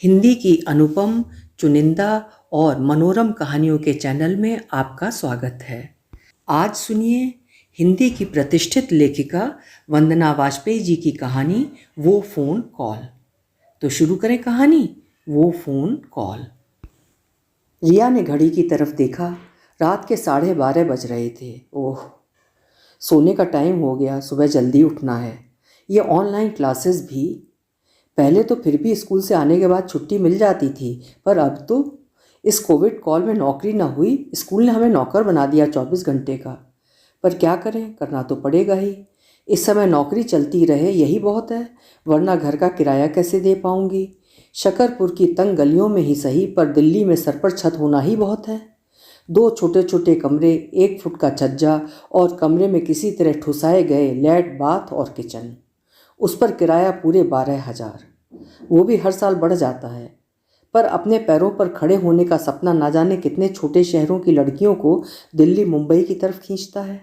हिंदी की अनुपम, चुनिंदा और मनोरम कहानियों के चैनल में आपका स्वागत है। आज सुनिए हिंदी की प्रतिष्ठित लेखिका वंदना वाजपेयी जी की कहानी वो फ़ोन कॉल। तो शुरू करें कहानी वो फ़ोन कॉल। रिया ने घड़ी की तरफ देखा। रात के 12:30 बज रहे थे। ओह, सोने का टाइम हो गया, सुबह जल्दी उठना है। ये ऑनलाइन क्लासेस भी। पहले तो फिर भी स्कूल से आने के बाद छुट्टी मिल जाती थी, पर अब तो इस कोविड कॉल में नौकरी ना हुई। स्कूल ने हमें नौकर बना दिया 24 घंटे का। पर क्या करें, करना तो पड़ेगा ही। इस समय नौकरी चलती रहे यही बहुत है, वरना घर का किराया कैसे दे पाऊंगी। शकरपुर की तंग गलियों में ही सही, पर दिल्ली में सर पर छत होना ही बहुत है। 2 छोटे छोटे कमरे, 1 फुट का छज्जा और कमरे में किसी तरह ठुसाए गए लैट, बाथ और किचन। उस पर किराया पूरे 12,000। वो भी हर साल बढ़ जाता है। पर अपने पैरों पर खड़े होने का सपना ना जाने कितने छोटे शहरों की लड़कियों को दिल्ली मुंबई की तरफ खींचता है।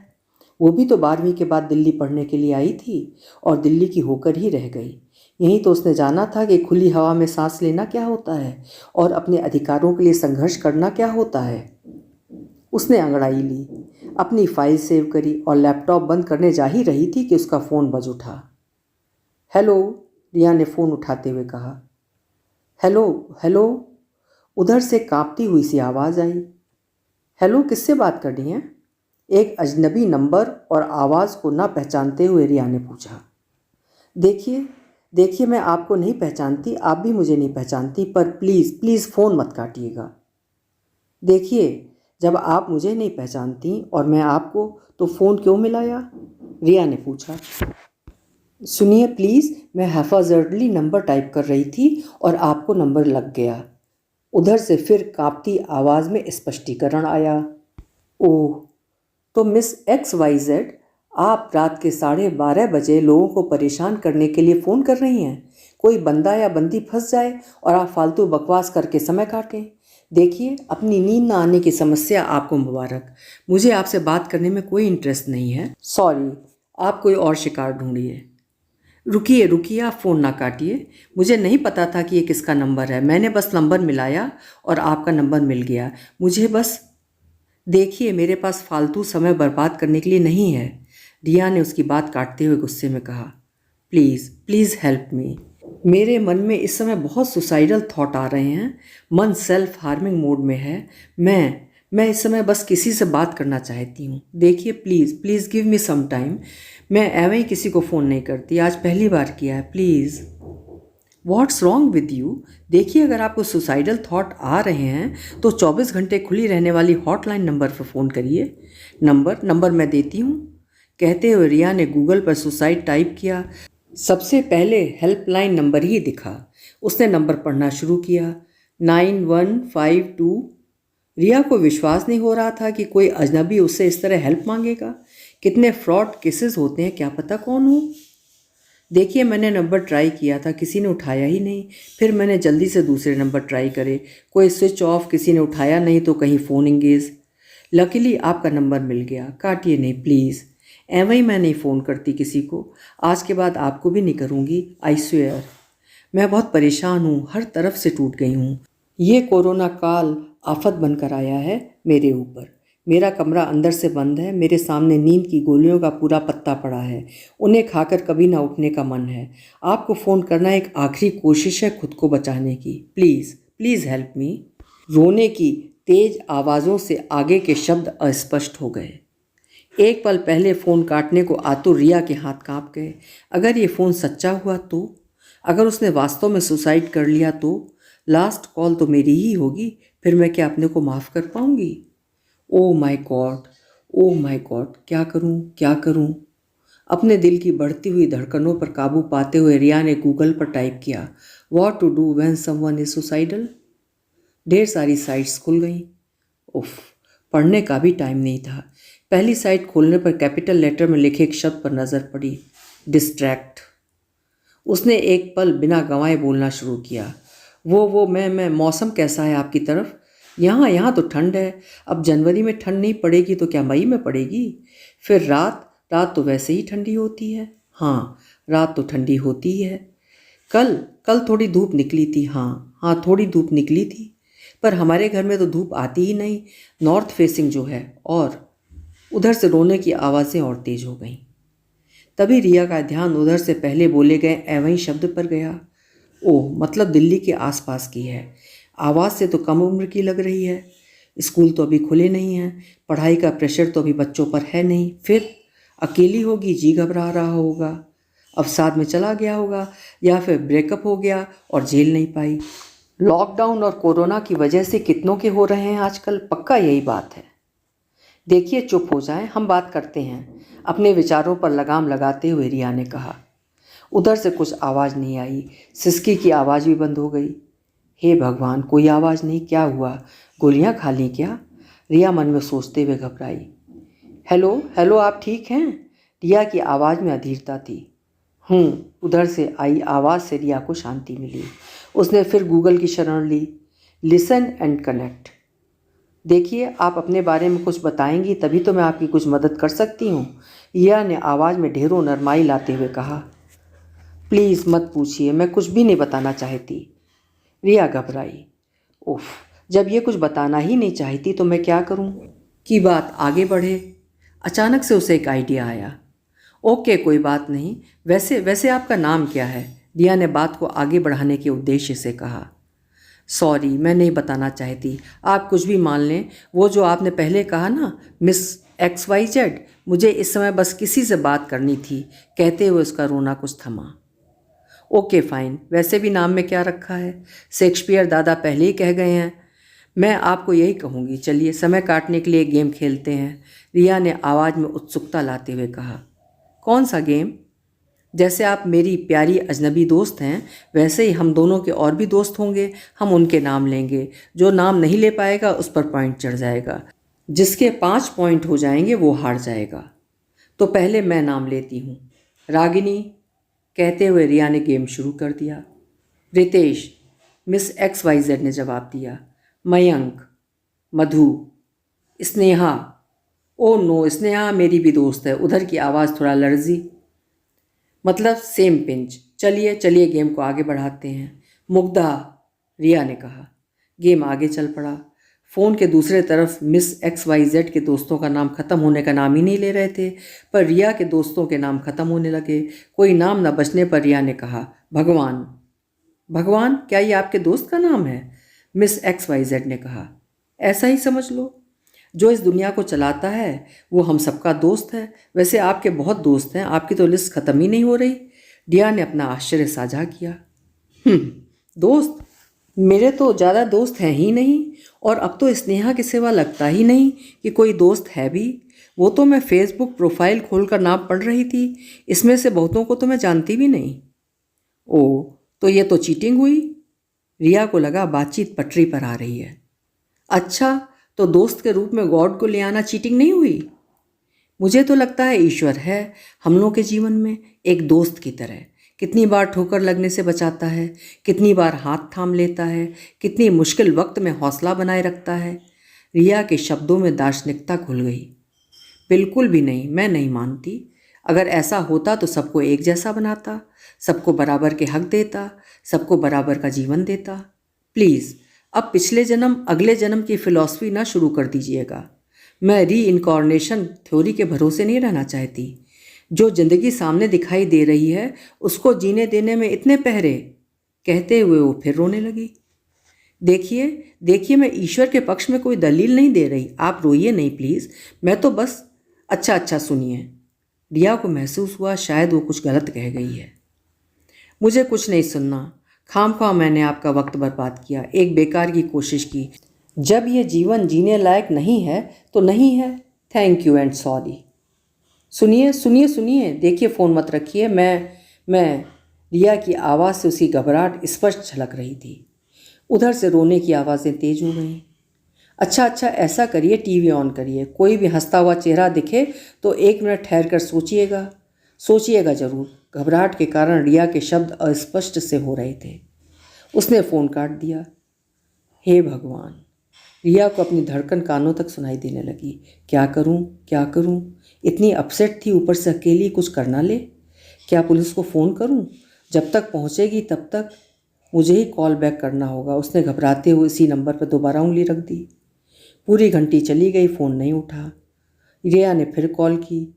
वो भी तो 12वीं के बाद दिल्ली पढ़ने के लिए आई थी और दिल्ली की होकर ही रह गई। यहीं तो उसने जाना था कि खुली हवा में सांस लेना क्या होता है और अपने अधिकारों के लिए संघर्ष करना क्या होता है। उसने अंगड़ाई ली, अपनी फाइल सेव करी और लैपटॉप बंद करने जा ही रही थी कि उसका फ़ोन बज उठा। हेलो, रिया ने फ़ोन उठाते हुए कहा। हेलो हेलो, उधर से कांपती हुई सी आवाज़ आई। हेलो, किससे बात करनी है? एक अजनबी नंबर और आवाज़ को ना पहचानते हुए रिया ने पूछा। देखिए देखिए, मैं आपको नहीं पहचानती, आप भी मुझे नहीं पहचानती, पर प्लीज़ प्लीज़ फ़ोन मत काटिएगा। देखिए, जब आप मुझे नहीं पहचानती और मैं आपको, तो फ़ोन क्यों मिलाया? रिया ने पूछा। सुनिए प्लीज़, मैं हैफाजर्डली नंबर टाइप कर रही थी और आपको नंबर लग गया। उधर से फिर कांपती आवाज़ में स्पष्टीकरण आया। ओह, तो मिस XYZ, आप रात के 12:30 बजे लोगों को परेशान करने के लिए फ़ोन कर रही हैं। कोई बंदा या बंदी फंस जाए और आप फालतू बकवास करके समय काटें। देखिए, अपनी नींद ना आने की समस्या आपको मुबारक। मुझे आपसे बात करने में कोई इंटरेस्ट नहीं है। सॉरी, आप कोई और शिकार ढूंढिए। रुकिए रुकिए, आप फ़ोन ना काटिए। मुझे नहीं पता था कि ये किसका नंबर है। मैंने बस नंबर मिलाया और आपका नंबर मिल गया। मुझे बस, देखिए, मेरे पास फालतू समय बर्बाद करने के लिए नहीं है। रिया ने उसकी बात काटते हुए गुस्से में कहा। Please please help me. मेरे मन में इस समय बहुत सुसाइडल थॉट आ रहे हैं। मन सेल्फ हार्मिंग मोड में है। मैं इस समय बस किसी से बात करना चाहती हूँ। देखिए please please give me some time. मैं ऐਵੇਂ ही किसी को फ़ोन नहीं करती, आज पहली बार किया है, please. What's wrong with you? देखिए, अगर आपको सुसाइडल थॉट आ रहे हैं तो 24 घंटे खुली रहने वाली हॉटलाइन नंबर पर फ़ोन करिए। नंबर मैं देती हूँ। कहते हुए रिया ने गूगल पर सुसाइड टाइप किया। सबसे पहले हेल्पलाइन नंबर ही दिखा। उसने नंबर पढ़ना शुरू किया। 9152। रिया को विश्वास नहीं हो रहा था कि कोई अजनबी उससे इस तरह हेल्प मांगेगा। कितने फ्रॉड केसेस होते हैं, क्या पता कौन हो। देखिए, मैंने नंबर ट्राई किया था, किसी ने उठाया ही नहीं। फिर मैंने जल्दी से दूसरे नंबर ट्राई करे, कोई स्विच ऑफ, किसी ने उठाया नहीं तो कहीं फ़ोन इंगेज। लकीली आपका नंबर मिल गया। काटिए नहीं प्लीज़। ऐਵੇਂ ही मैं नहीं फ़ोन करती किसी को। आज के बाद आपको भी नहीं करूँगी, आई स्वेयर। मैं बहुत परेशान हूँ, हर तरफ से टूट गई हूँ। ये कोरोना काल आफत बनकर आया है मेरे ऊपर। मेरा कमरा अंदर से बंद है। मेरे सामने नींद की गोलियों का पूरा पत्ता पड़ा है। उन्हें खाकर कभी ना उठने का मन है। आपको फ़ोन करना एक आखिरी कोशिश है खुद को बचाने की। Please please help me. रोने की तेज आवाज़ों से आगे के शब्द अस्पष्ट हो गए। एक पल पहले फ़ोन काटने को आतुर रिया के हाथ कांप गए। अगर ये फ़ोन सच्चा हुआ तो, अगर उसने वास्तव में सुसाइड कर लिया तो, लास्ट कॉल तो मेरी ही होगी। फिर मैं क्या अपने को माफ़ कर पाऊँगी? Oh my God, oh my God, क्या करूँ क्या करूँ? अपने दिल की बढ़ती हुई धड़कनों पर काबू पाते हुए रिया ने गूगल पर टाइप किया, what to do when someone is suicidal. ढेर सारी साइट्स खुल गईं। उफ, पढ़ने का भी टाइम नहीं था। पहली साइट खोलने पर कैपिटल लेटर में लिखे एक शब्द पर नज़र पड़ी, डिस्ट्रैक्ट। उसने एक पल बिना गंवाए बोलना शुरू किया। वो मैं मौसम कैसा है आपकी तरफ? यहाँ तो ठंड है। अब जनवरी में ठंड नहीं पड़ेगी तो क्या मई में पड़ेगी? फिर रात रात तो वैसे ही ठंडी होती है। हाँ, रात तो ठंडी होती ही है। कल कल थोड़ी धूप निकली थी। हाँ हाँ, थोड़ी धूप निकली थी, पर हमारे घर में तो धूप आती ही नहीं, नॉर्थ फेसिंग जो है। और उधर से रोने की आवाज़ें और तेज हो गईं। तभी रिया का ध्यान उधर से पहले बोले गए एवं शब्द पर गया। ओह, मतलब दिल्ली के आसपास की है। आवाज़ से तो कम उम्र की लग रही है। स्कूल तो अभी खुले नहीं हैं, पढ़ाई का प्रेशर तो अभी बच्चों पर है नहीं। फिर अकेली होगी, जी घबरा रहा होगा, अब साथ में चला गया होगा, या फिर ब्रेकअप हो गया और झेल नहीं पाई। लॉकडाउन और कोरोना की वजह से कितनों के हो रहे हैं आजकल, पक्का यही बात है। देखिए, चुप हो जाएं, हम बात करते हैं, अपने विचारों पर लगाम लगाते हुए रिया ने कहा। उधर से कुछ आवाज़ नहीं आई, सिसकी की आवाज़ भी बंद हो गई। हे भगवान, कोई आवाज़ नहीं, क्या हुआ, गोलियां खा ली क्या? रिया मन में सोचते हुए घबराई। हेलो हेलो, आप ठीक हैं? रिया की आवाज़ में अधीरता थी। उधर से आई आवाज़ से रिया को शांति मिली। उसने फिर गूगल की शरण ली। Listen and connect. देखिए, आप अपने बारे में कुछ बताएंगी तभी तो मैं आपकी कुछ मदद कर सकती हूँ, रिया ने आवाज़ में ढेरों नरमाई लाते हुए कहा। प्लीज़ मत पूछिए, मैं कुछ भी नहीं बताना चाहती। रिया घबराई। उफ, जब ये कुछ बताना ही नहीं चाहती तो मैं क्या करूँ कि बात आगे बढ़े। अचानक से उसे एक आइडिया आया। ओके, कोई बात नहीं, वैसे वैसे आपका नाम क्या है? रिया ने बात को आगे बढ़ाने के उद्देश्य से कहा। सॉरी, मैं नहीं बताना चाहती, आप कुछ भी मान लें। वो जो आपने पहले कहा ना, मिस XYZ, मुझे इस समय बस किसी से बात करनी थी, कहते हुए उसका रोना कुछ थमा। ओके फाइन, वैसे भी नाम में क्या रखा है, शेक्सपियर दादा पहले ही कह गए हैं। मैं आपको यही कहूँगी, चलिए समय काटने के लिए गेम खेलते हैं, रिया ने आवाज़ में उत्सुकता लाते हुए कहा। कौन सा गेम? जैसे आप मेरी प्यारी अजनबी दोस्त हैं, वैसे ही हम दोनों के और भी दोस्त होंगे, हम उनके नाम लेंगे। जो नाम नहीं ले पाएगा उस पर पॉइंट चढ़ जाएगा, जिसके 5 पॉइंट हो जाएंगे वो हार जाएगा। तो पहले मैं नाम लेती हूँ, रागिनी, कहते हुए रिया ने गेम शुरू कर दिया। रितेश, मिस XYZ ने जवाब दिया। मयंक, मधु, स्नेहा। ओ नो, स्नेहा मेरी भी दोस्त है, उधर की आवाज़ थोड़ा लर्जी, मतलब सेम पिंच। चलिए चलिए, गेम को आगे बढ़ाते हैं। मुग्धा, रिया ने कहा। गेम आगे चल पड़ा। फ़ोन के दूसरे तरफ मिस XYZ के दोस्तों का नाम ख़त्म होने का नाम ही नहीं ले रहे थे, पर रिया के दोस्तों के नाम ख़त्म होने लगे। कोई नाम न बचने पर रिया ने कहा, भगवान। भगवान, क्या ये आपके दोस्त का नाम है? मिस XYZ ने कहा। ऐसा ही समझ लो, जो इस दुनिया को चलाता है वो हम सबका दोस्त है। वैसे आपके बहुत दोस्त हैं, आपकी तो लिस्ट ख़त्म ही नहीं हो रही। रिया ने अपना आश्चर्य साझा किया। दोस्त? मेरे तो ज़्यादा दोस्त हैं ही नहीं, और अब तो स्नेहा के सिवा लगता ही नहीं कि कोई दोस्त है भी। वो तो मैं फेसबुक प्रोफाइल खोलकर नाम पढ़ रही थी, इसमें से बहुतों को तो मैं जानती भी नहीं। ओ, तो ये तो चीटिंग हुई। रिया को लगा बातचीत पटरी पर आ रही है। अच्छा, तो दोस्त के रूप में गॉड को ले आना चीटिंग नहीं हुई? मुझे तो लगता है ईश्वर है हम लोगों के जीवन में, एक दोस्त की तरह। कितनी बार ठोकर लगने से बचाता है, कितनी बार हाथ थाम लेता है, कितनी मुश्किल वक्त में हौसला बनाए रखता है। रिया के शब्दों में दार्शनिकता खुल गई। बिल्कुल भी नहीं, मैं नहीं मानती। अगर ऐसा होता तो सबको एक जैसा बनाता, सबको बराबर के हक देता, सबको बराबर का जीवन देता। प्लीज़, अब पिछले जन्म अगले जन्म की फ़िलॉसफी ना शुरू कर दीजिएगा। मैं री इनकॉर्नेशन थ्योरी के भरोसे नहीं रहना चाहती। जो ज़िंदगी सामने दिखाई दे रही है उसको जीने देने में इतने पहरे, कहते हुए वो फिर रोने लगी। देखिए देखिए, मैं ईश्वर के पक्ष में कोई दलील नहीं दे रही, आप रोइए नहीं प्लीज़, मैं तो बस। अच्छा अच्छा, सुनिए। रिया को महसूस हुआ शायद वो कुछ गलत कह गई है। मुझे कुछ नहीं सुनना, खामख्वाह मैंने आपका वक्त बर्बाद किया, एक बेकार की कोशिश की। जब ये जीवन जीने लायक नहीं है तो नहीं है। Thank you and sorry. सुनिए सुनिए सुनिए, देखिए फ़ोन मत रखिए। मैं रिया की आवाज़ से उसकी घबराहट स्पष्ट झलक रही थी। उधर से रोने की आवाज़ें तेज हो गईं। अच्छा अच्छा, ऐसा करिए, टीवी ऑन करिए, कोई भी हंसता हुआ चेहरा दिखे तो 1 मिनट ठहर कर सोचिएगा, सोचिएगा ज़रूर। घबराहट के कारण रिया के शब्द अस्पष्ट से हो रहे थे। उसने फ़ोन काट दिया। हे भगवान, रिया को अपनी धड़कन कानों तक सुनाई देने लगी। क्या करूं, क्या करूं? इतनी अपसेट थी, ऊपर से अकेली कुछ करना ले। क्या पुलिस को फ़ोन करूं? जब तक पहुंचेगी तब तक मुझे ही कॉल बैक करना होगा। उसने घबराते हुए इसी नंबर पर दोबारा उंगली रख दी। पूरी घंटी चली गई, फ़ोन नहीं उठा। रिया ने फिर कॉल की।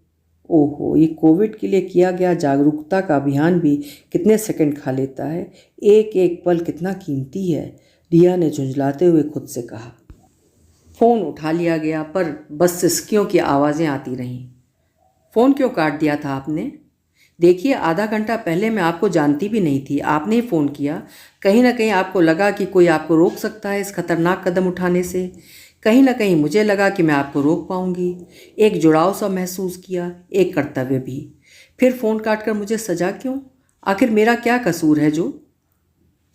ओहो, ये कोविड के लिए किया गया जागरूकता का अभियान भी कितने सेकंड खा लेता है। एक एक पल कितना कीमती है, रिया ने झुंझलाते हुए खुद से कहा। फ़ोन उठा लिया गया, पर बस सिसकियों की आवाज़ें आती रहीं। फ़ोन क्यों काट दिया था आपने? देखिए, आधा घंटा पहले मैं आपको जानती भी नहीं थी, आपने ही फ़ोन किया। कहीं ना कहीं आपको लगा कि कोई आपको रोक सकता है इस खतरनाक कदम उठाने से। कहीं ना कहीं मुझे लगा कि मैं आपको रोक पाऊंगी। एक जुड़ाव सा महसूस किया, एक कर्तव्य भी। फिर फ़ोन काटकर मुझे सजा क्यों? आखिर मेरा क्या कसूर है जो?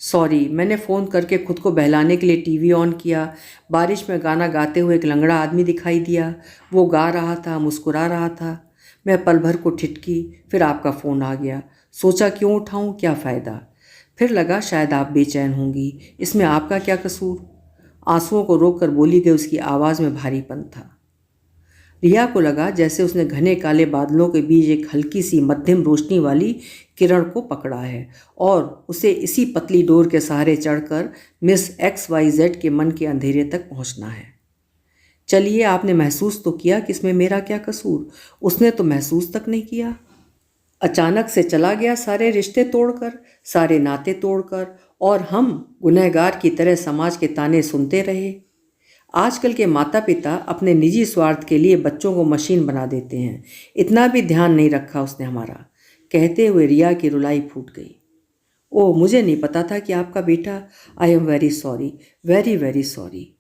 सॉरी, मैंने फ़ोन करके खुद को बहलाने के लिए टीवी ऑन किया। बारिश में गाना गाते हुए एक लंगड़ा आदमी दिखाई दिया। वो गा रहा था, मुस्कुरा रहा था। मैं पल भर को ठिठकी, फिर आपका फ़ोन आ गया। सोचा क्यों उठाऊं, क्या फ़ायदा। फिर लगा शायद आप बेचैन होंगी, इसमें आपका क्या कसूर। आंसुओं को रोक कर बोली गई उसकी आवाज़ में भारीपन था। रिया को लगा जैसे उसने घने काले बादलों के बीच एक हल्की सी मध्यम रोशनी वाली किरण को पकड़ा है और उसे इसी पतली डोर के सहारे चढ़कर मिस XYZ के मन के अंधेरे तक पहुंचना है। चलिए, आपने महसूस तो किया कि इसमें मेरा क्या कसूर। उसने तो महसूस तक नहीं किया। अचानक से चला गया, सारे रिश्ते तोड़कर, सारे नाते तोड़कर, और हम गुनहगार की तरह समाज के ताने सुनते रहे। आजकल के माता पिता अपने निजी स्वार्थ के लिए बच्चों को मशीन बना देते हैं। इतना भी ध्यान नहीं रखा उसने हमारा। कहते हुए रिया की रुलाई फूट गई। ओह, मुझे नहीं पता था कि आपका बेटा। I am very sorry, very very sorry.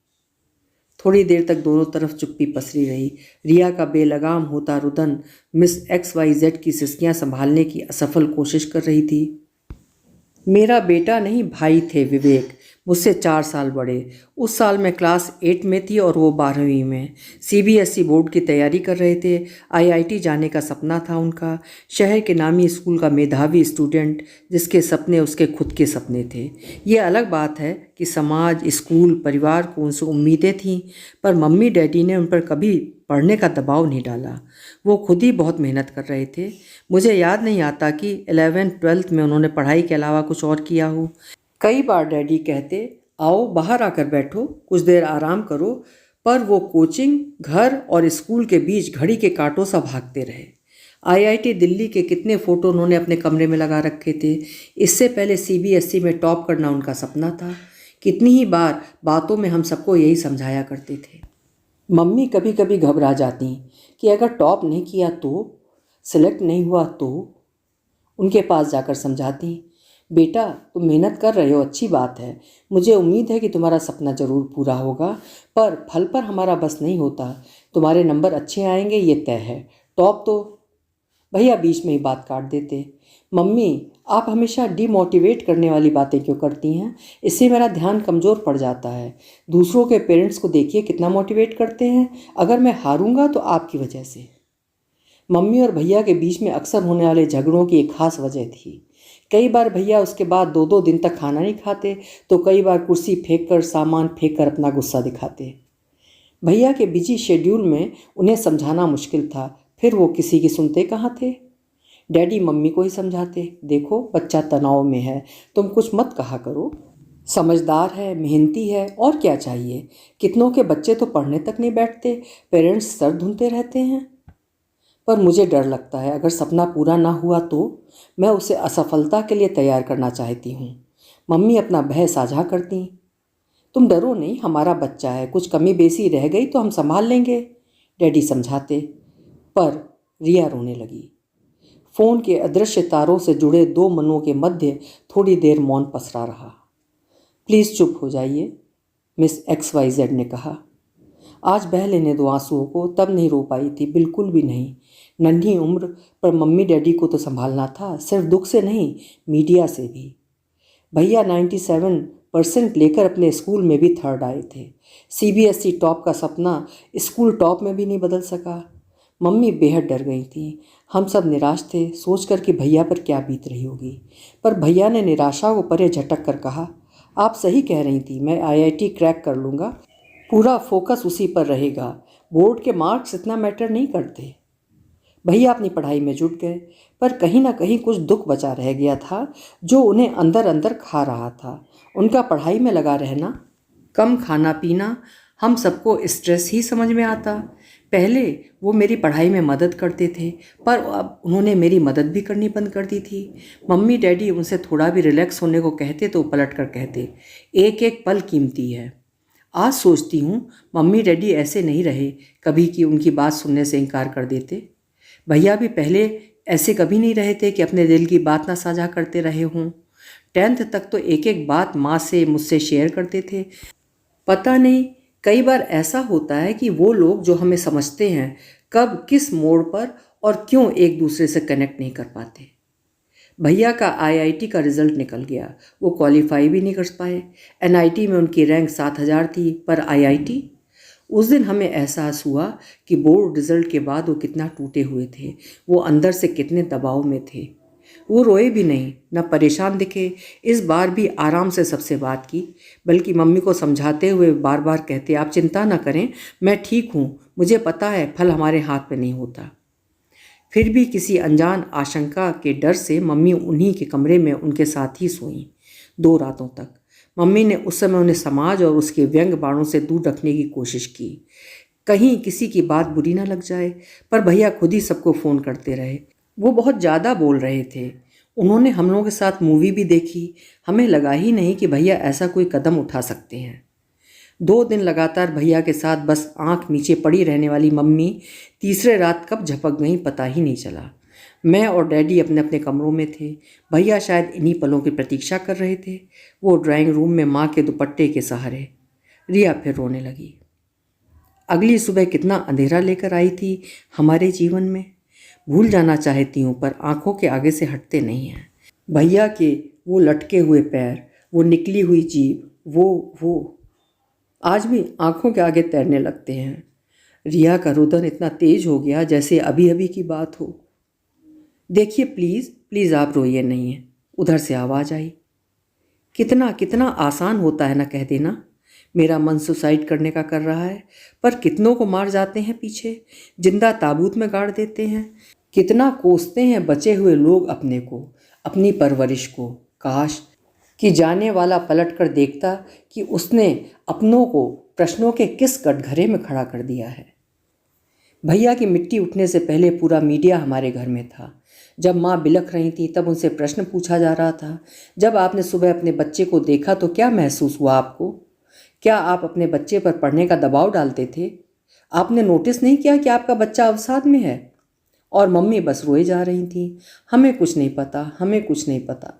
थोड़ी देर तक दोनों तरफ चुप्पी पसरी रही। रिया का बेलगाम होता रुदन मिस XYZ की सिसकियां संभालने की असफल कोशिश कर रही थी। मेरा बेटा नहीं, भाई थे विवेक, मुझसे 4 साल बड़े। उस साल मैं क्लास 8 में थी और वो 12वीं में। CBSE बोर्ड की तैयारी कर रहे थे। IIT जाने का सपना था उनका। शहर के नामी स्कूल का मेधावी स्टूडेंट, जिसके सपने उसके खुद के सपने थे। ये अलग बात है कि समाज, स्कूल, परिवार को उनसे उम्मीदें थीं, पर मम्मी डैडी ने उन पर कभी पढ़ने का दबाव नहीं डाला। वो खुद ही बहुत मेहनत कर रहे थे। मुझे याद नहीं आता कि 11th-12th में उन्होंने पढ़ाई के अलावा कुछ और किया हो। कई बार डैडी कहते, आओ बाहर आकर बैठो, कुछ देर आराम करो, पर वो कोचिंग, घर और स्कूल के बीच घड़ी के कांटों सा भागते रहे। IIT दिल्ली के कितने फ़ोटो उन्होंने अपने कमरे में लगा रखे थे। इससे पहले CBSE में टॉप करना उनका सपना था। कितनी ही बार बातों में हम सबको यही समझाया करते थे। मम्मी कभी कभी घबरा जाती कि अगर टॉप नहीं किया तो, सिलेक्ट नहीं हुआ तो। उनके पास जाकर समझाती, बेटा तुम मेहनत कर रहे हो, अच्छी बात है। मुझे उम्मीद है कि तुम्हारा सपना ज़रूर पूरा होगा, पर फल पर हमारा बस नहीं होता। तुम्हारे नंबर अच्छे आएंगे, ये तय है। टॉप तो। भैया बीच में ही बात काट देते। मम्मी, आप हमेशा डिमोटिवेट करने वाली बातें क्यों करती हैं? इससे मेरा ध्यान कमज़ोर पड़ जाता है। दूसरों के पेरेंट्स को देखिए कितना मोटिवेट करते हैं। अगर मैं हारूंगा तो आपकी वजह से। मम्मी और भैया के बीच में अक्सर होने वाले झगड़ों की एक खास वजह थी। कई बार भैया उसके बाद 2-2 दिन तक खाना नहीं खाते, तो कई बार कुर्सी फेंक कर, सामान फेंक कर अपना गुस्सा दिखाते। भैया के बिजी शेड्यूल में उन्हें समझाना मुश्किल था, फिर वो किसी की सुनते कहाँ थे। डैडी मम्मी को ही समझाते, देखो बच्चा तनाव में है, तुम कुछ मत कहा करो। समझदार है, मेहनती है, और क्या चाहिए। कितनों के बच्चे तो पढ़ने तक नहीं बैठते, पेरेंट्स सर धुनते रहते हैं। पर मुझे डर लगता है, अगर सपना पूरा ना हुआ तो। मैं उसे असफलता के लिए तैयार करना चाहती हूँ। मम्मी अपना भय साझा करती, तुम डरो नहीं, हमारा बच्चा है, कुछ कमी बेसी रह गई तो हम संभाल लेंगे। डैडी समझाते, पर रिया रोने लगी। फ़ोन के अदृश्य तारों से जुड़े दो मनों के मध्य थोड़ी देर मौन पसरा रहा। प्लीज़ चुप हो जाइए, मिस XYZ ने कहा। आज बह लेने दो आंसुओं को, तब नहीं रो पाई थी, बिल्कुल भी नहीं। नन्ही उम्र पर मम्मी डैडी को तो संभालना था, सिर्फ दुख से नहीं, मीडिया से भी। भैया 97% लेकर अपने स्कूल में भी थर्ड आए थे। CBSE टॉप का सपना स्कूल टॉप में भी नहीं बदल सका। मम्मी बेहद डर गई थी। हम सब निराश थे, सोचकर कि भैया पर क्या बीत रही होगी। पर भैया ने निराशा को परे झटक कर कहा, आप सही कह रही थी, मैं IIT क्रैक कर लूँगा, पूरा फोकस उसी पर रहेगा। बोर्ड के मार्क्स इतना मैटर नहीं करते। भैया अपनी पढ़ाई में जुट गए, पर कहीं ना कहीं कुछ दुख बचा रह गया था जो उन्हें अंदर अंदर खा रहा था। उनका पढ़ाई में लगा रहना, कम खाना पीना, हम सबको स्ट्रेस ही समझ में आता। पहले वो मेरी पढ़ाई में मदद करते थे, पर अब उन्होंने मेरी मदद भी करनी बंद कर दी थी। मम्मी डैडी उनसे थोड़ा भी रिलैक्स होने को कहते तो पलट कर कहते, एक एक पल कीमती है। आज सोचती हूँ मम्मी डैडी ऐसे नहीं रहे कभी कि उनकी बात सुनने से इनकार कर देते। भैया भी पहले ऐसे कभी नहीं रहे थे कि अपने दिल की बात ना साझा करते रहे हों। 10th तक तो एक एक बात माँ से मुझसे शेयर करते थे। पता नहीं, कई बार ऐसा होता है कि वो लोग जो हमें समझते हैं कब किस मोड़ पर और क्यों एक दूसरे से कनेक्ट नहीं कर पाते। भैया का आईआईटी का रिज़ल्ट निकल गया, वो क्वालिफाई भी नहीं कर पाए। एनआईटी में उनकी रैंक 7,000 थी, पर आईआईटी। उस दिन हमें एहसास हुआ कि बोर्ड रिज़ल्ट के बाद वो कितना टूटे हुए थे, वो अंदर से कितने दबाव में थे। वो रोए भी नहीं, न परेशान दिखे। इस बार भी आराम से सबसे बात की, बल्कि मम्मी को समझाते हुए बार बार कहते, आप चिंता न करें, मैं ठीक हूँ, मुझे पता है फल हमारे हाथ में नहीं होता। फिर भी किसी अनजान आशंका के डर से मम्मी उन्हीं के कमरे में उनके साथ ही सोईं 2 रातों तक। मम्मी ने उस समय उन्हें समाज और उसके व्यंग बाणों से दूर रखने की कोशिश की, कहीं किसी की बात बुरी ना लग जाए। पर भैया खुद ही सबको फ़ोन करते रहे। वो बहुत ज़्यादा बोल रहे थे। उन्होंने हम लोगों के साथ मूवी भी देखी। हमें लगा ही नहीं कि भैया ऐसा कोई कदम उठा सकते हैं। 2 दिन लगातार भैया के साथ बस आंख नीचे पड़ी रहने वाली मम्मी तीसरे रात कब झपक गई पता ही नहीं चला। मैं और डैडी अपने अपने कमरों में थे। भैया शायद इन्हीं पलों की प्रतीक्षा कर रहे थे। वो ड्राइंग रूम में माँ के दुपट्टे के सहारे। रिया फिर रोने लगी। अगली सुबह कितना अंधेरा लेकर आई थी हमारे जीवन में। भूल जाना चाहती हूँ, पर आंखों के आगे से हटते नहीं हैं। भैया के वो लटके हुए पैर, वो निकली हुई जीभ, वो आज भी आंखों के आगे तैरने लगते हैं। रिया का रुदन इतना तेज हो गया जैसे अभी अभी की बात हो। देखिए प्लीज़ प्लीज़, आप रोइए नहीं है, उधर से आवाज़ आई। कितना कितना आसान होता है ना कह देना, मेरा मन सुसाइड करने का कर रहा है, पर कितनों को मार जाते हैं पीछे, जिंदा ताबूत में गाड़ देते हैं। कितना कोसते हैं बचे हुए लोग अपने को, अपनी परवरिश को। काश कि जाने वाला पलट कर देखता कि उसने अपनों को प्रश्नों के किस कटघरे में खड़ा कर दिया है। भैया की मिट्टी उठने से पहले पूरा मीडिया हमारे घर में था। जब माँ बिलख रही थी तब उनसे प्रश्न पूछा जा रहा था। जब आपने सुबह अपने बच्चे को देखा तो क्या महसूस हुआ आपको? क्या आप अपने बच्चे पर पढ़ने का दबाव डालते थे? आपने नोटिस नहीं किया कि आपका बच्चा अवसाद में है? और मम्मी बस रोए जा रही थी, हमें कुछ नहीं पता, हमें कुछ नहीं पता।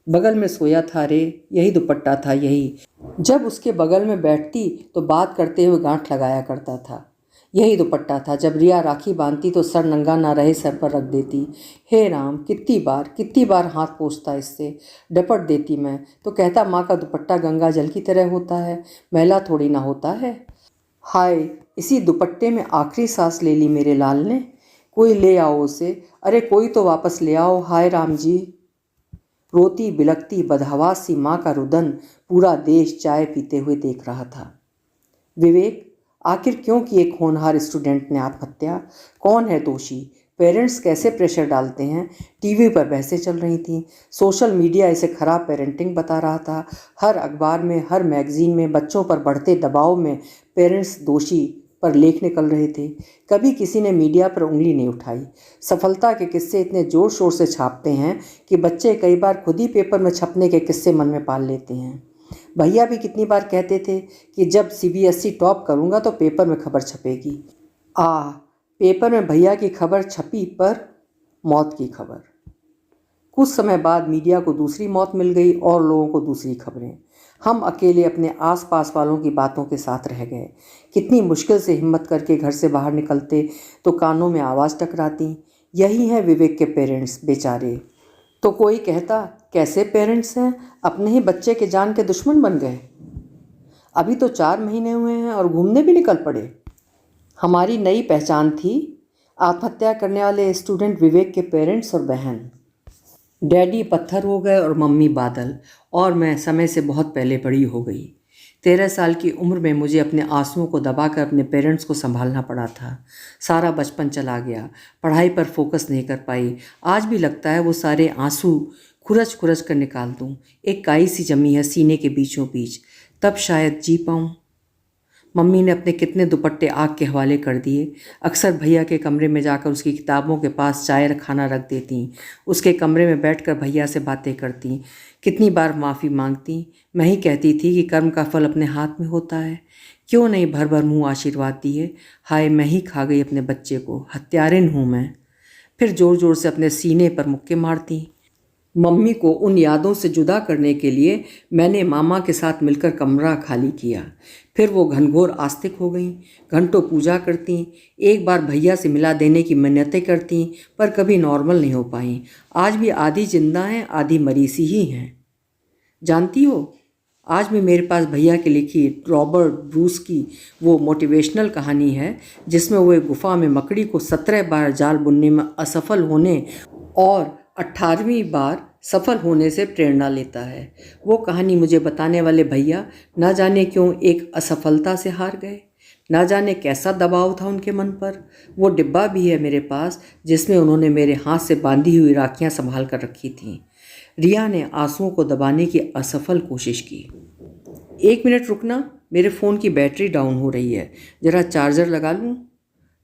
बगल में सोया था रे, यही दुपट्टा था, यही। जब उसके बगल में बैठती तो बात करते हुए गांठ लगाया करता था। यही दुपट्टा था। जब रिया राखी बांधती तो सर नंगा ना रहे सर पर रख देती। हे राम, कितनी बार हाथ पोंछता इससे, डपट देती मैं तो कहता माँ का दुपट्टा गंगा जल की तरह होता है, मैला थोड़ी ना होता है। हाय, इसी दुपट्टे में आखिरी सांस ले ली मेरे लाल ने। कोई ले आओ उसे, अरे कोई तो वापस ले आओ। हाय राम जी। रोती बिलखती बदहवास सी माँ का रुदन पूरा देश चाय पीते हुए देख रहा था। विवेक, आखिर क्यों की एक होनहार स्टूडेंट ने आत्महत्या? कौन है दोषी? पेरेंट्स कैसे प्रेशर डालते हैं? टीवी पर बहसें चल रही थीं। सोशल मीडिया इसे खराब पेरेंटिंग बता रहा था। हर अखबार में, हर मैगजीन में बच्चों पर बढ़ते दबाव में पेरेंट्स दोषी पर लेख निकल रहे थे। कभी किसी ने मीडिया पर उंगली नहीं उठाई। सफलता के किस्से इतने जोर शोर से छापते हैं कि बच्चे कई बार खुद ही पेपर में छपने के किस्से मन में पाल लेते हैं। भैया भी कितनी बार कहते थे कि जब सीबीएसई टॉप करूंगा तो पेपर में खबर छपेगी। पेपर में भैया की खबर छपी, पर मौत की खबर। कुछ समय बाद मीडिया को दूसरी मौत मिल गई और लोगों को दूसरी खबरें। हम अकेले अपने आसपास वालों की बातों के साथ रह गए। कितनी मुश्किल से हिम्मत करके घर से बाहर निकलते तो कानों में आवाज़ टकराती, यही है विवेक के पेरेंट्स बेचारे। तो कोई कहता, कैसे पेरेंट्स हैं, अपने ही बच्चे के जान के दुश्मन बन गए। अभी तो 4 महीने हुए हैं और घूमने भी निकल पड़े। हमारी नई पहचान थी आत्महत्या करने वाले स्टूडेंट विवेक के पेरेंट्स और बहन। डैडी पत्थर हो गए और मम्मी बादल, और मैं समय से बहुत पहले बड़ी हो गई। 13 साल की उम्र में मुझे अपने आंसुओं को दबाकर अपने पेरेंट्स को संभालना पड़ा था। सारा बचपन चला गया, पढ़ाई पर फोकस नहीं कर पाई। आज भी लगता है वो सारे आंसू खुरच खुरच कर निकाल दूं। एक काई सी जमी है सीने के बीचों बीच, तब शायद जी पाऊं। मम्मी ने अपने कितने दुपट्टे आग के हवाले कर दिए। अक्सर भैया के कमरे में जाकर उसकी किताबों के पास चाय और खाना रख देती, उसके कमरे में बैठकर भैया से बातें करती। कितनी बार माफ़ी मांगती। मैं ही कहती थी कि कर्म का फल अपने हाथ में होता है, क्यों नहीं भर भर मुँह आशीर्वाद दिए। हाय, मैं ही खा गई अपने बच्चे को, हत्यारिन हूँ मैं। फिर ज़ोर ज़ोर से अपने सीने पर मुक्के मारती। मम्मी को उन यादों से जुदा करने के लिए मैंने मामा के साथ मिलकर कमरा खाली किया। फिर वो घनघोर आस्तिक हो गईं, घंटों पूजा करती। एक बार भैया से मिला देने की मिन्नतें करती, पर कभी नॉर्मल नहीं हो पाईं। आज भी आधी जिंदा हैं, आधी मरी सी ही हैं। जानती हो, आज भी मेरे पास भैया की लिखी रॉबर्ट ब्रूस की वो मोटिवेशनल कहानी है, जिसमें वो एक गुफा में मकड़ी को 17 बार जाल बुनने में असफल होने और 18वीं बार सफल होने से प्रेरणा लेता है। वो कहानी मुझे बताने वाले भैया ना जाने क्यों एक असफलता से हार गए, ना जाने कैसा दबाव था उनके मन पर। वो डिब्बा भी है मेरे पास, जिसमें उन्होंने मेरे हाथ से बांधी हुई राखियां संभाल कर रखी थीं। रिया ने आंसुओं को दबाने की असफल कोशिश की। 1 मिनट रुकना, मेरे फ़ोन की बैटरी डाउन हो रही है, ज़रा चार्जर लगा लूँ।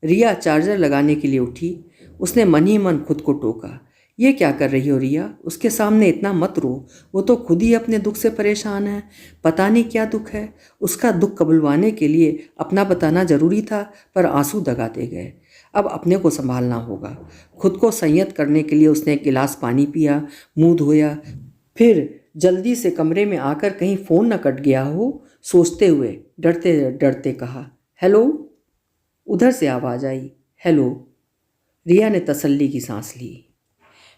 रिया चार्जर लगाने के लिए उठी। उसने मन ही मन खुद को टोका, ये क्या कर रही हो रिया, उसके सामने इतना मत रो, वो तो खुद ही अपने दुख से परेशान है। पता नहीं क्या दुख है। उसका दुख कबुलवाने के लिए अपना बताना जरूरी था, पर आंसू दगा दे गए। अब अपने को संभालना होगा। खुद को संयत करने के लिए उसने एक गिलास पानी पिया, मुंह धोया, फिर जल्दी से कमरे में आकर कहीं फ़ोन न कट गया हो, सोचते हुए डरते डरते कहा, हेलो। उधर से आवाज़ आई, हेलो। रिया ने तसल्ली की सांस ली।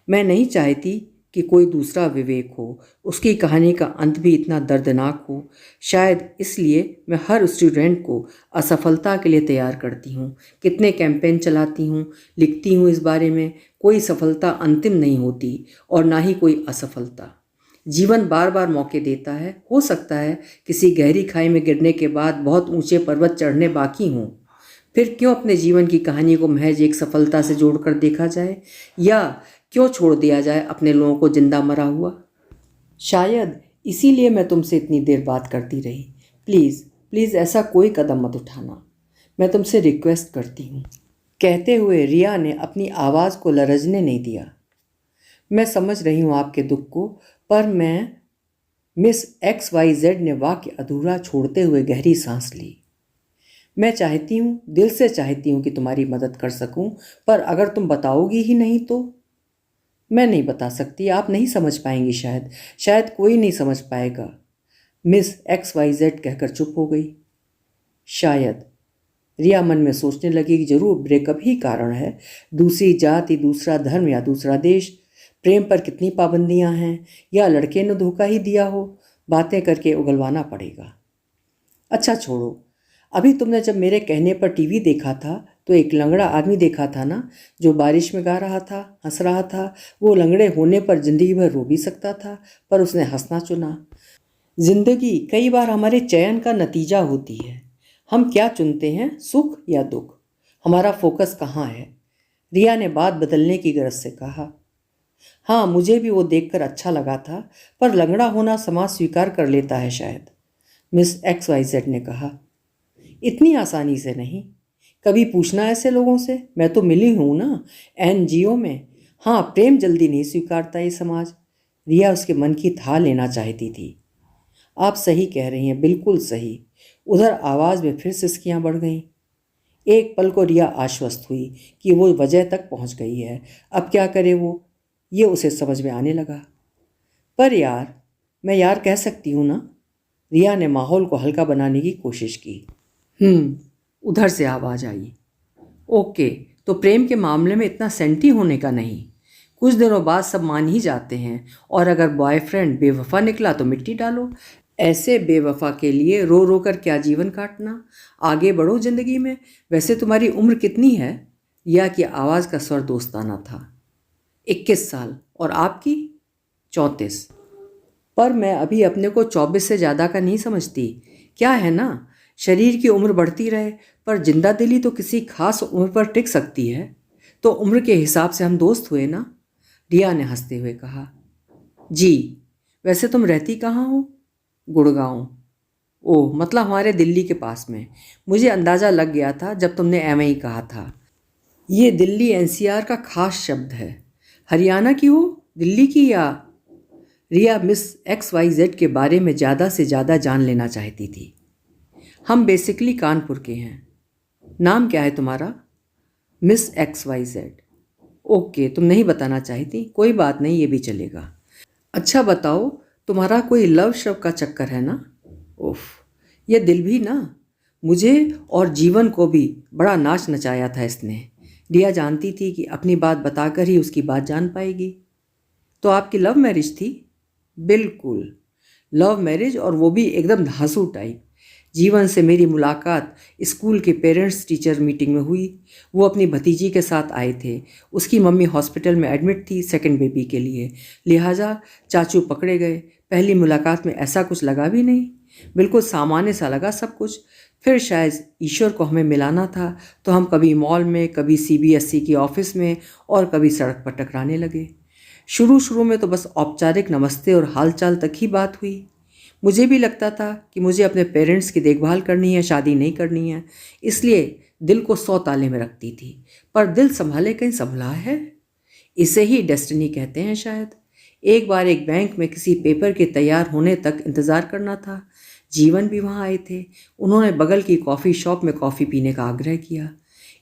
मैं नहीं चाहती कि कोई दूसरा विवेक हो, उसकी कहानी का अंत भी इतना दर्दनाक हो। शायद इसलिए मैं हर स्टूडेंट को असफलता के लिए तैयार करती हूँ। कितने कैंपेन चलाती हूँ, लिखती हूँ इस बारे में। कोई सफलता अंतिम नहीं होती और ना ही कोई असफलता। जीवन बार बार मौके देता है। हो सकता है किसी गहरी खाई में गिरने के बाद बहुत ऊंचे पर्वत चढ़ने बाकी हों। फिर क्यों अपने जीवन की कहानी को महज एक सफलता से जोड़कर देखा जाए, या क्यों छोड़ दिया जाए अपने लोगों को जिंदा मरा हुआ। शायद इसीलिए मैं तुमसे इतनी देर बात करती रही। प्लीज़ प्लीज़ ऐसा कोई कदम मत उठाना, मैं तुमसे रिक्वेस्ट करती हूँ। कहते हुए रिया ने अपनी आवाज़ को लरजने नहीं दिया। मैं समझ रही हूँ आपके दुख को, पर मिस XYZ ने वाक्य अधूरा छोड़ते हुए गहरी सांस ली। मैं चाहती हूँ, दिल से चाहती हूँ कि तुम्हारी मदद कर सकूँ, पर अगर तुम बताओगी ही नहीं तो। मैं नहीं बता सकती, आप नहीं समझ पाएंगी। शायद कोई नहीं समझ पाएगा। मिस XYZ कहकर चुप हो गई। शायद। रिया मन में सोचने लगी कि जरूर ब्रेकअप ही कारण है। दूसरी जाति, दूसरा धर्म या दूसरा देश। प्रेम पर कितनी पाबंदियां हैं, या लड़के ने धोखा ही दिया हो। बातें करके उगलवाना पड़ेगा। अच्छा छोड़ो, अभी तुमने जब मेरे कहने पर टीवी देखा था तो एक लंगड़ा आदमी देखा था ना, जो बारिश में गा रहा था, हंस रहा था। वो लंगड़े होने पर जिंदगी भर रो भी सकता था, पर उसने हंसना चुना। जिंदगी कई बार हमारे चयन का नतीजा होती है। हम क्या चुनते हैं, सुख या दुख, हमारा फोकस कहाँ है। रिया ने बात बदलने की गरज से कहा। हाँ, मुझे भी वो देखकर अच्छा लगा था, पर लंगड़ा होना समाज स्वीकार कर लेता है शायद, मिस XYZ ने कहा। इतनी आसानी से नहीं। कभी पूछना ऐसे लोगों से। मैं तो मिली हूँ ना NGO में। हाँ, प्रेम जल्दी नहीं स्वीकारता ये समाज। रिया उसके मन की था लेना चाहती थी। आप सही कह रही हैं, बिल्कुल सही। उधर आवाज़ में फिर सिसकियाँ बढ़ गईं। एक पल को रिया आश्वस्त हुई कि वो वजह तक पहुंच गई है। अब क्या करे वो, ये उसे समझ में आने लगा। पर यार, मैं यार कह सकती हूँ ना। रिया ने माहौल को हल्का बनाने की कोशिश की। उधर से आवाज़ आई। ओके, तो प्रेम के मामले में इतना सेंटी होने का नहीं। कुछ दिनों बाद सब मान ही जाते हैं, और अगर बॉयफ्रेंड बेवफा निकला तो मिट्टी डालो। ऐसे बेवफा के लिए रो रो कर क्या जीवन काटना। आगे बढ़ो जिंदगी में। वैसे तुम्हारी उम्र कितनी है? रिया की आवाज़ का स्वर दोस्ताना था। 21 साल। और आपकी? 34। पर मैं अभी अपने को 24 से ज़्यादा का नहीं समझती। क्या है ना, शरीर की उम्र बढ़ती रहे पर जिंदा दिली तो किसी खास उम्र पर टिक सकती है। तो उम्र के हिसाब से हम दोस्त हुए ना, रिया ने हंसते हुए कहा। जी, वैसे तुम रहती कहाँ हो? गुड़गांव। ओह, मतलब हमारे दिल्ली के पास में। मुझे अंदाज़ा लग गया था जब तुमने एम ही कहा था। ये दिल्ली एनसीआर का खास शब्द है। हरियाणा की हो, दिल्ली की या? रिया मिस XYZ के बारे में ज़्यादा से ज़्यादा जान लेना चाहती थी। हम बेसिकली कानपुर के हैं। नाम क्या है तुम्हारा? Miss XYZ। ओके, तुम नहीं बताना चाहती, कोई बात नहीं, ये भी चलेगा। अच्छा बताओ, तुम्हारा कोई लव शव का चक्कर है ना? उफ, ये दिल भी ना, मुझे और जीवन को भी बड़ा नाच नचाया था इसने। रिया जानती थी कि अपनी बात बताकर ही उसकी बात जान पाएगी। तो आपकी लव मैरिज थी? बिल्कुल, लव मैरिज, और वो भी एकदम धांसू टाइप। जीवन से मेरी मुलाकात स्कूल के पेरेंट्स टीचर मीटिंग में हुई। वो अपनी भतीजी के साथ आए थे। उसकी मम्मी हॉस्पिटल में एडमिट थी सेकंड बेबी के लिए, लिहाजा चाचू पकड़े गए। पहली मुलाकात में ऐसा कुछ लगा भी नहीं, बिल्कुल सामान्य सा लगा सब कुछ। फिर शायद ईश्वर को हमें मिलाना था, तो हम कभी मॉल में, कभी CBSE की ऑफिस में, और कभी सड़क पर टकराने लगे। शुरू शुरू में तो बस औपचारिक नमस्ते और हालचाल तक ही बात हुई। मुझे भी लगता था कि मुझे अपने पेरेंट्स की देखभाल करनी है, शादी नहीं करनी है, इसलिए दिल को 100 ताले में रखती थी। पर दिल संभाले कहीं संभला है, इसे ही डेस्टिनी कहते हैं शायद। एक बार एक बैंक में किसी पेपर के तैयार होने तक इंतज़ार करना था। जीवन भी वहाँ आए थे। उन्होंने बगल की कॉफ़ी शॉप में कॉफ़ी पीने का आग्रह किया।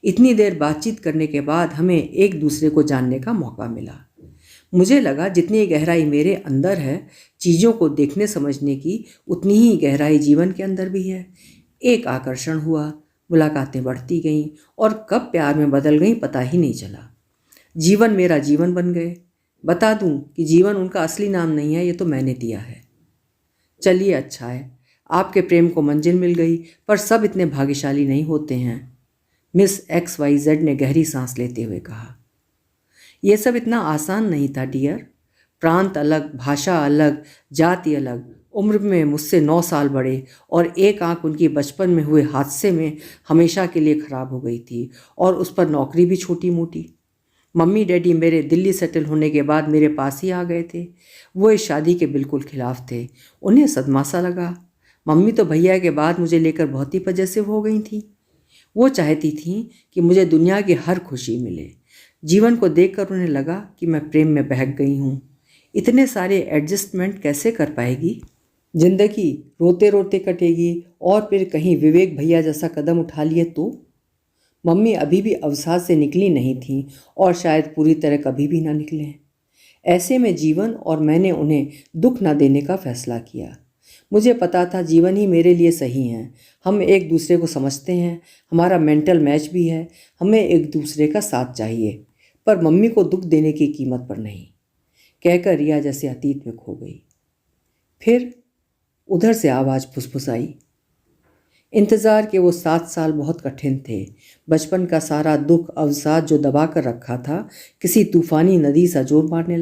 इतनी देर बातचीत करने के बाद हमें एक दूसरे को जानने का मौका मिला। मुझे लगा जितनी गहराई मेरे अंदर है चीज़ों को देखने समझने की, उतनी ही गहराई जीवन के अंदर भी है। एक आकर्षण हुआ, मुलाकातें बढ़ती गईं, और कब प्यार में बदल गईं पता ही नहीं चला। जीवन मेरा जीवन बन गए। बता दूं कि जीवन उनका असली नाम नहीं है, ये तो मैंने दिया है। चलिए, अच्छा है, आपके प्रेम को मंजिल मिल गई, पर सब इतने भाग्यशाली नहीं होते हैं। मिस XYZ ने गहरी सांस लेते हुए कहा। यह सब इतना आसान नहीं था डियर। प्रांत अलग, भाषा अलग, जाति अलग, उम्र में मुझसे 9 साल बड़े, और एक आंख उनकी बचपन में हुए हादसे में हमेशा के लिए खराब हो गई थी, और उस पर नौकरी भी छोटी मोटी। मम्मी डैडी मेरे दिल्ली सेटल होने के बाद मेरे पास ही आ गए थे। वो इस शादी के बिल्कुल खिलाफ थे। उन्हें सदमा सा लगा। मम्मी तो भैया के बाद मुझे लेकर बहुत ही पजेसिव हो गई थी। वो चाहती थीं कि मुझे दुनिया की हर खुशी मिले। जीवन को देखकर उन्हें लगा कि मैं प्रेम में बहक गई हूँ। इतने सारे एडजस्टमेंट कैसे कर पाएगी? जिंदगी रोते रोते कटेगी, और फिर कहीं विवेक भैया जैसा कदम उठा लिए तो? मम्मी अभी भी अवसाद से निकली नहीं थीं, और शायद पूरी तरह कभी भी ना निकलें। ऐसे में जीवन और मैंने उन्हें दुख न देने का फैसला किया। मुझे पता था जीवन ही मेरे लिए सही है। हम एक दूसरे को समझते हैं, हमारा मेंटल मैच भी है, हमें एक दूसरे का साथ चाहिए, पर मम्मी को दुख देने की कीमत पर नहीं, कहकर रिया जैसे अतीत में खो गई। फिर उधर से आवाज़ फुसफुसाई। इंतज़ार के वो 7 साल बहुत कठिन थे। बचपन का सारा दुख अवसाद जो दबा कर रखा था, किसी तूफानी नदी सा जोर मारने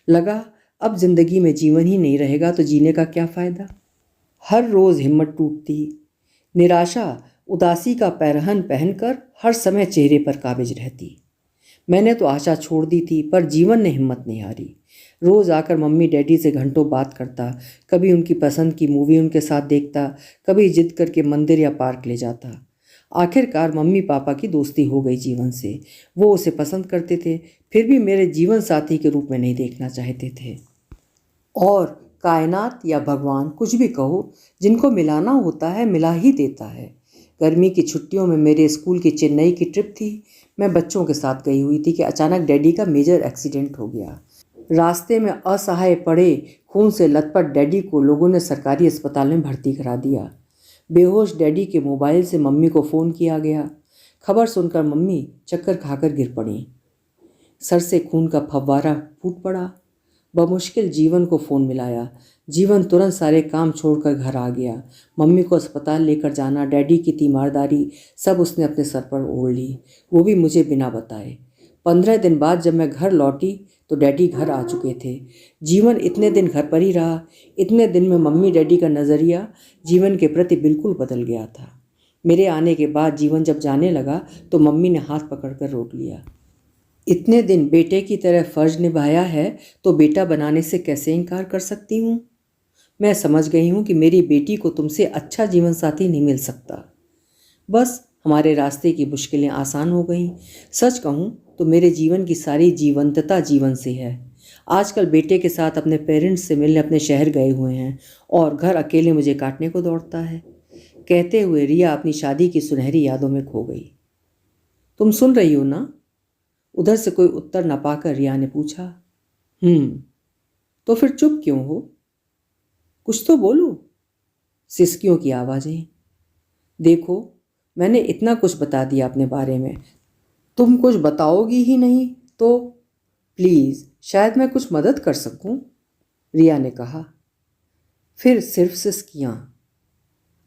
लगा अब जिंदगी में जीवन ही नहीं रहेगा तो जीने का क्या फ़ायदा। हर रोज़ हिम्मत टूटती, निराशा उदासी का पैरहन पहनकर हर समय चेहरे पर काबिज रहती। मैंने तो आशा छोड़ दी थी, पर जीवन ने हिम्मत नहीं हारी। रोज़ आकर मम्मी डैडी से घंटों बात करता, कभी उनकी पसंद की मूवी उनके साथ देखता, कभी जिद करके मंदिर या पार्क ले जाता। आखिरकार मम्मी पापा की दोस्ती हो गई जीवन से। वो उसे पसंद करते थे, फिर भी मेरे जीवन साथी के रूप में नहीं देखना चाहते थे। और कायनात या भगवान, कुछ भी कहो, जिनको मिलाना होता है मिला ही देता है। गर्मी की छुट्टियों में मेरे स्कूल की चेन्नई की ट्रिप थी। मैं बच्चों के साथ गई हुई थी कि अचानक डैडी का मेजर एक्सीडेंट हो गया। रास्ते में असहाय पड़े खून से लथपथ डैडी को लोगों ने सरकारी अस्पताल में भर्ती करा दिया। बेहोश डैडी के मोबाइल से मम्मी को फ़ोन किया गया। खबर सुनकर मम्मी चक्कर खाकर गिर पड़ी। सर से खून का फव्वारा फूट पड़ा। बमुश्किल जीवन को फ़ोन मिलाया। जीवन तुरंत सारे काम छोड़कर घर आ गया। मम्मी को अस्पताल लेकर जाना, डैडी की तीमारदारी, सब उसने अपने सर पर ओढ़ ली, वो भी मुझे बिना बताए। 15 दिन बाद जब मैं घर लौटी तो डैडी घर आ चुके थे। जीवन इतने दिन घर पर ही रहा। इतने दिन में मम्मी डैडी का नज़रिया जीवन के प्रति बिल्कुल बदल गया था। मेरे आने के बाद जीवन जब जाने लगा तो मम्मी ने हाथ पकड़कर रोक लिया। इतने दिन बेटे की तरह फ़र्ज निभाया है तो बेटा बनाने से कैसे इनकार कर सकती हूँ। मैं समझ गई हूँ कि मेरी बेटी को तुमसे अच्छा जीवन साथी नहीं मिल सकता। बस हमारे रास्ते की मुश्किलें आसान हो गईं। सच कहूँ तो मेरे जीवन की सारी जीवंतता जीवन से है। आजकल बेटे के साथ अपने पेरेंट्स से मिलने अपने शहर गए हुए हैं और घर अकेले मुझे काटने को दौड़ता है। कहते हुए रिया अपनी शादी की सुनहरी यादों में खो गई। तुम सुन रही हो ना? उधर से कोई उत्तर न पाकर रिया ने पूछा। तो फिर चुप क्यों हो? कुछ तो बोलो। सिसकियों की आवाज़ें। देखो, मैंने इतना कुछ बता दिया अपने बारे में, तुम कुछ बताओगी ही नहीं तो प्लीज़ शायद मैं कुछ मदद कर सकूं, रिया ने कहा। फिर सिर्फ सिसकियाँ।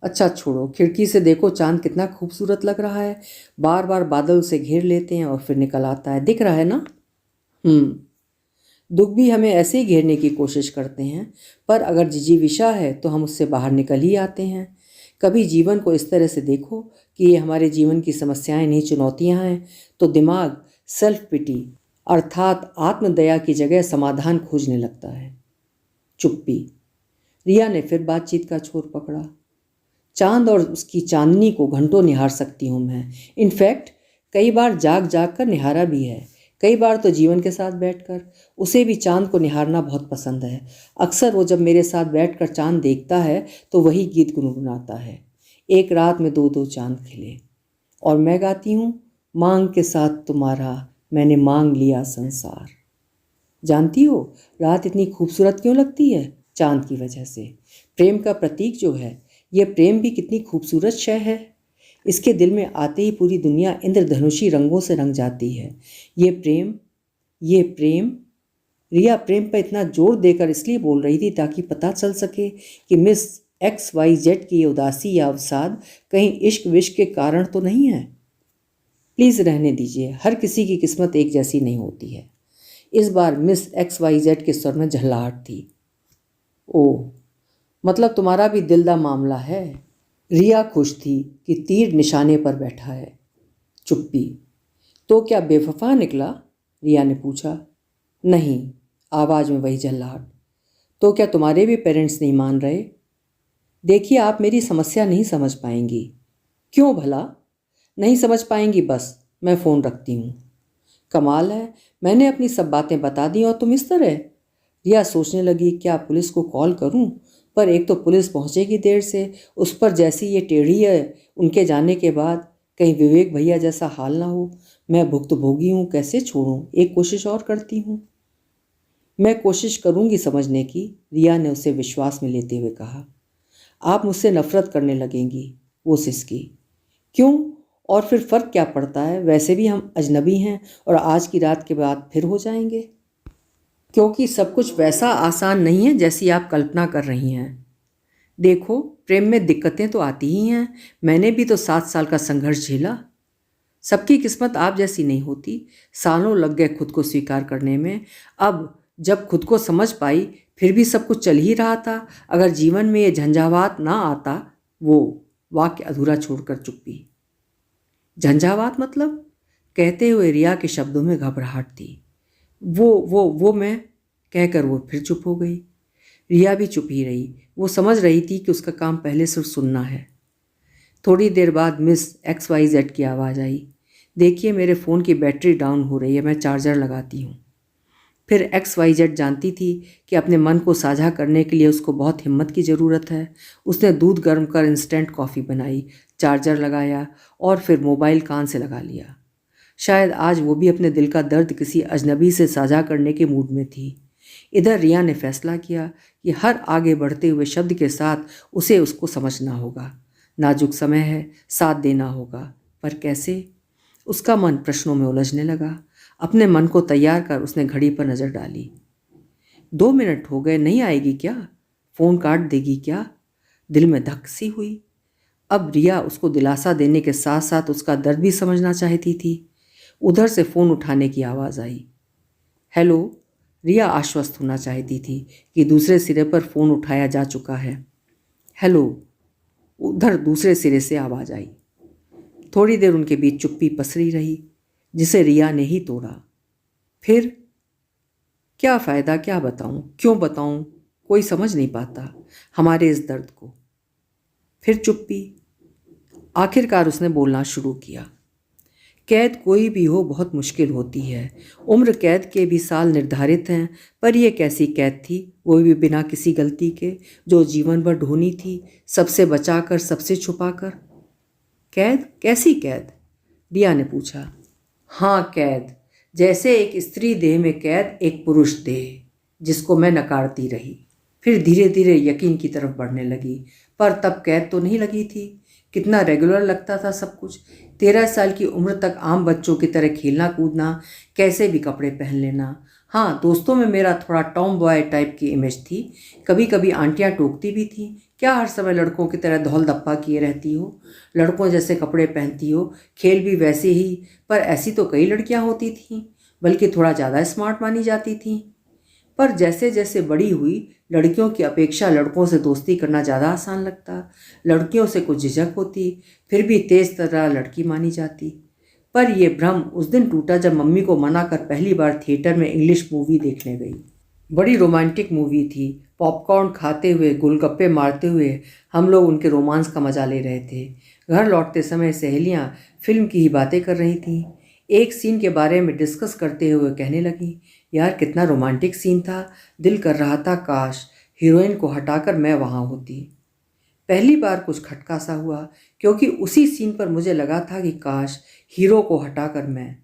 अच्छा छोड़ो, खिड़की से देखो चांद कितना खूबसूरत लग रहा है। बार बार बादल उसे घेर लेते हैं और फिर निकल आता है। दिख रहा है ना? दुख भी हमें ऐसे ही घेरने की कोशिश करते हैं, पर अगर जिजीविषा है तो हम उससे बाहर निकल ही आते हैं। कभी जीवन को इस तरह से देखो कि ये हमारे जीवन की समस्याएं नहीं, चुनौतियां हैं, तो दिमाग सेल्फ पिटी अर्थात आत्मदया की जगह समाधान खोजने लगता है। चुप्पी। रिया ने फिर बातचीत का छोर पकड़ा। चांद और उसकी चांदनी को घंटों निहार सकती हूँ मैं। इनफैक्ट कई बार जाग जाग कर निहारा भी है। कई बार तो जीवन के साथ बैठकर। उसे भी चांद को निहारना बहुत पसंद है। अक्सर वो जब मेरे साथ बैठकर चांद देखता है तो वही गीत गुनगुनाता है, एक रात में दो दो चांद खिले। और मैं गाती हूँ, मांग के साथ तुम्हारा मैंने मांग लिया संसार। जानती हो रात इतनी खूबसूरत क्यों लगती है? चांद की वजह से। प्रेम का प्रतीक जो है, यह प्रेम भी कितनी खूबसूरत शय है। इसके दिल में आते ही पूरी दुनिया इंद्रधनुषी रंगों से रंग जाती है। ये प्रेम। रिया प्रेम पर इतना जोर देकर इसलिए बोल रही थी ताकि पता चल सके कि मिस XYZ की ये उदासी या अवसाद कहीं इश्क विश्क के कारण तो नहीं है। प्लीज़ रहने दीजिए, हर किसी की किस्मत एक जैसी नहीं होती है। इस बार मिस XYZ के स्वर में झल्लाहट थी। ओह, मतलब तुम्हारा भी दिल दा मामला है। रिया खुश थी कि तीर निशाने पर बैठा है। चुप्पी। तो क्या बेवफा निकला? रिया ने पूछा। नहीं, आवाज़ में वही झल्लाहट। तो क्या तुम्हारे भी पेरेंट्स नहीं मान रहे? देखिए, आप मेरी समस्या नहीं समझ पाएंगी। क्यों भला? नहीं समझ पाएंगी, बस मैं फ़ोन रखती हूँ। कमाल है, मैंने अपनी सब बातें बता दी और तुम इस तरह। रिया सोचने लगी, क्या पुलिस को कॉल करूं? पर एक तो पुलिस पहुंचेगी देर से, उस पर जैसी ये टेढ़ी है, उनके जाने के बाद कहीं विवेक भैया जैसा हाल ना हो। मैं भुक्तभोगी हूँ, कैसे छोड़ूं? एक कोशिश और करती हूँ। मैं कोशिश करूँगी समझने की, रिया ने उसे विश्वास में लेते हुए कहा। आप मुझसे नफरत करने लगेंगी, वो सिसकी। क्यों? और फिर फ़र्क क्या पड़ता है? वैसे भी हम अजनबी हैं और आज की रात के बाद फिर हो जाएंगे। क्योंकि सब कुछ वैसा आसान नहीं है जैसी आप कल्पना कर रही हैं। देखो, प्रेम में दिक्कतें तो आती ही हैं। मैंने भी तो 7 साल का संघर्ष झेला। सबकी किस्मत आप जैसी नहीं होती। सालों लग गए खुद को स्वीकार करने में। अब जब खुद को समझ पाई फिर भी सब कुछ चल ही रहा था। अगर जीवन में ये झंझावात ना आता। वो वाक्य अधूरा छोड़कर चुप्पी। झंझावात मतलब? कहते हुए रिया के शब्दों में घबराहट थी। वो मैं कहकर वो फिर चुप हो गई। रिया भी चुप ही रही। वो समझ रही थी कि उसका काम पहले सिर्फ सुनना है। थोड़ी देर बाद मिस XYZ की आवाज़ आई। देखिए, मेरे फ़ोन की बैटरी डाउन हो रही है, मैं चार्जर लगाती हूँ। फिर XYZ जानती थी कि अपने मन को साझा करने के लिए उसको बहुत हिम्मत की ज़रूरत है। उसने दूध गर्म कर इंस्टेंट कॉफ़ी बनाई, चार्जर लगाया और फिर मोबाइल कान से लगा लिया। शायद आज वो भी अपने दिल का दर्द किसी अजनबी से साझा करने के मूड में थी। इधर रिया ने फैसला किया कि हर आगे बढ़ते हुए शब्द के साथ उसे उसको समझना होगा। नाजुक समय है, साथ देना होगा, पर कैसे? उसका मन प्रश्नों में उलझने लगा। अपने मन को तैयार कर उसने घड़ी पर नज़र डाली। 2 मिनट हो गए, नहीं आएगी क्या? फ़ोन काट देगी क्या? दिल में धक सी हुई। अब रिया उसको दिलासा देने के साथ साथ उसका दर्द भी समझना चाहती थी। उधर से फ़ोन उठाने की आवाज़ आई। हेलो। रिया आश्वस्त होना चाहती थी कि दूसरे सिरे पर फ़ोन उठाया जा चुका है। हेलो। उधर दूसरे सिरे से आवाज़ आई। थोड़ी देर उनके बीच चुप्पी पसरी रही, जिसे रिया ने ही तोड़ा। फिर क्या फ़ायदा, क्या बताऊं, क्यों बताऊं, कोई समझ नहीं पाता हमारे इस दर्द को। फिर चुप्पी। आखिरकार उसने बोलना शुरू किया। कैद कोई भी हो बहुत मुश्किल होती है। उम्र कैद के भी साल निर्धारित हैं, पर यह कैसी कैद थी, वो भी बिना किसी गलती के, जो जीवन भर ढूंढी थी, सबसे बचाकर, सबसे छुपाकर। कैद? कैसी कैद? रिया ने पूछा। हाँ, कैद। जैसे एक स्त्री देह में कैद एक पुरुष देह, जिसको मैं नकारती रही। फिर धीरे धीरे यकीन की तरफ बढ़ने लगी। पर तब कैद तो नहीं लगी थी। कितना रेगुलर लगता था सब कुछ। 13 साल की उम्र तक आम बच्चों की तरह खेलना कूदना, कैसे भी कपड़े पहन लेना। हाँ, दोस्तों में मेरा थोड़ा टॉम बॉय टाइप की इमेज थी। कभी कभी आंटियाँ टोकती भी थीं, क्या हर समय लड़कों की तरह धौल धप्पा किए रहती हो, लड़कों जैसे कपड़े पहनती हो, खेल भी वैसे ही। पर ऐसी तो कई लड़कियाँ होती थीं, बल्कि थोड़ा ज़्यादा स्मार्ट मानी जाती थीं। पर जैसे जैसे बड़ी हुई, लड़कियों की अपेक्षा लड़कों से दोस्ती करना ज़्यादा आसान लगता। लड़कियों से कुछ झिझक होती, फिर भी तेज तरह लड़की मानी जाती। पर यह भ्रम उस दिन टूटा जब मम्मी को मना कर पहली बार थिएटर में इंग्लिश मूवी देखने गई। बड़ी रोमांटिक मूवी थी। पॉपकॉर्न खाते हुए, गोलगप्पे मारते हुए हम लोग उनके रोमांस का मजा ले रहे थे। घर लौटते समय सहेलियां फिल्म की ही बातें कर रही थीं। एक सीन के बारे में डिस्कस करते हुए कहने लगी, यार कितना रोमांटिक सीन था, दिल कर रहा था काश हीरोइन को हटाकर मैं वहाँ होती। पहली बार कुछ खटका सा हुआ, क्योंकि उसी सीन पर मुझे लगा था कि काश हीरो को हटाकर मैं।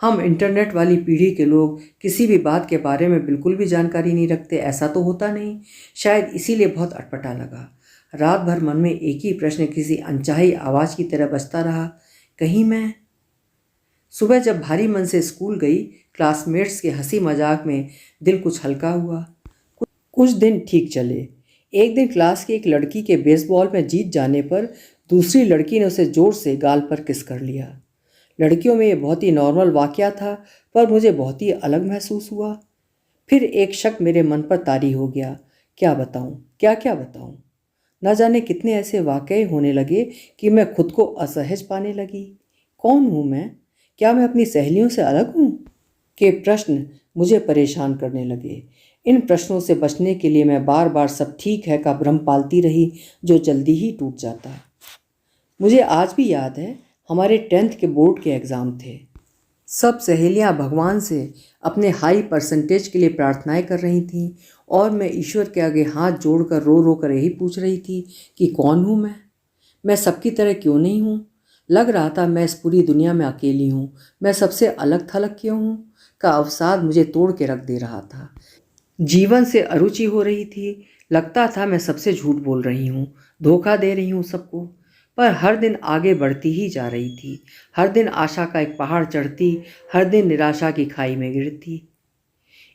हम इंटरनेट वाली पीढ़ी के लोग किसी भी बात के बारे में बिल्कुल भी जानकारी नहीं रखते, ऐसा तो होता नहीं। शायद इसीलिए बहुत अटपटा लगा। रात भर मन में एक ही प्रश्न किसी अनचाही आवाज़ की तरह बजता रहा, कहीं मैं। सुबह जब भारी मन से स्कूल गई, क्लासमेट्स के हंसी मजाक में दिल कुछ हल्का हुआ। कुछ दिन ठीक चले। एक दिन क्लास की एक लड़की के बेसबॉल में जीत जाने पर दूसरी लड़की ने उसे जोर से गाल पर किस कर लिया। लड़कियों में यह बहुत ही नॉर्मल वाकया था, पर मुझे बहुत ही अलग महसूस हुआ। फिर एक शक मेरे मन पर तारी हो गया, क्या बताऊं, क्या क्या बताऊं। न जाने कितने ऐसे वाकये होने लगे कि मैं खुद को असहज पाने लगी। कौन हूं मैं? क्या मैं अपनी सहेलियों से अलग हूं? के प्रश्न मुझे परेशान करने लगे। इन प्रश्नों से बचने के लिए मैं बार बार सब ठीक है का भ्रम पालती रही, जो जल्दी ही टूट जाता। मुझे आज भी याद है, हमारे 10th के बोर्ड के एग्ज़ाम थे। सब सहेलियां भगवान से अपने हाई परसेंटेज के लिए प्रार्थनाएं कर रही थीं, और मैं ईश्वर के आगे हाथ जोड़कर रो रो कर यही पूछ रही थी कि कौन हूँ मैं सबकी तरह क्यों नहीं हूँ। लग रहा था मैं इस पूरी दुनिया में अकेली हूँ, मैं सबसे अलग थलग क्यों हूँ का अवसाद मुझे तोड़ के रख दे रहा था। जीवन से अरुचि हो रही थी। लगता था मैं सबसे झूठ बोल रही हूँ, धोखा दे रही हूँ सबको। पर हर दिन आगे बढ़ती ही जा रही थी। हर दिन आशा का एक पहाड़ चढ़ती, हर दिन निराशा की खाई में गिरती।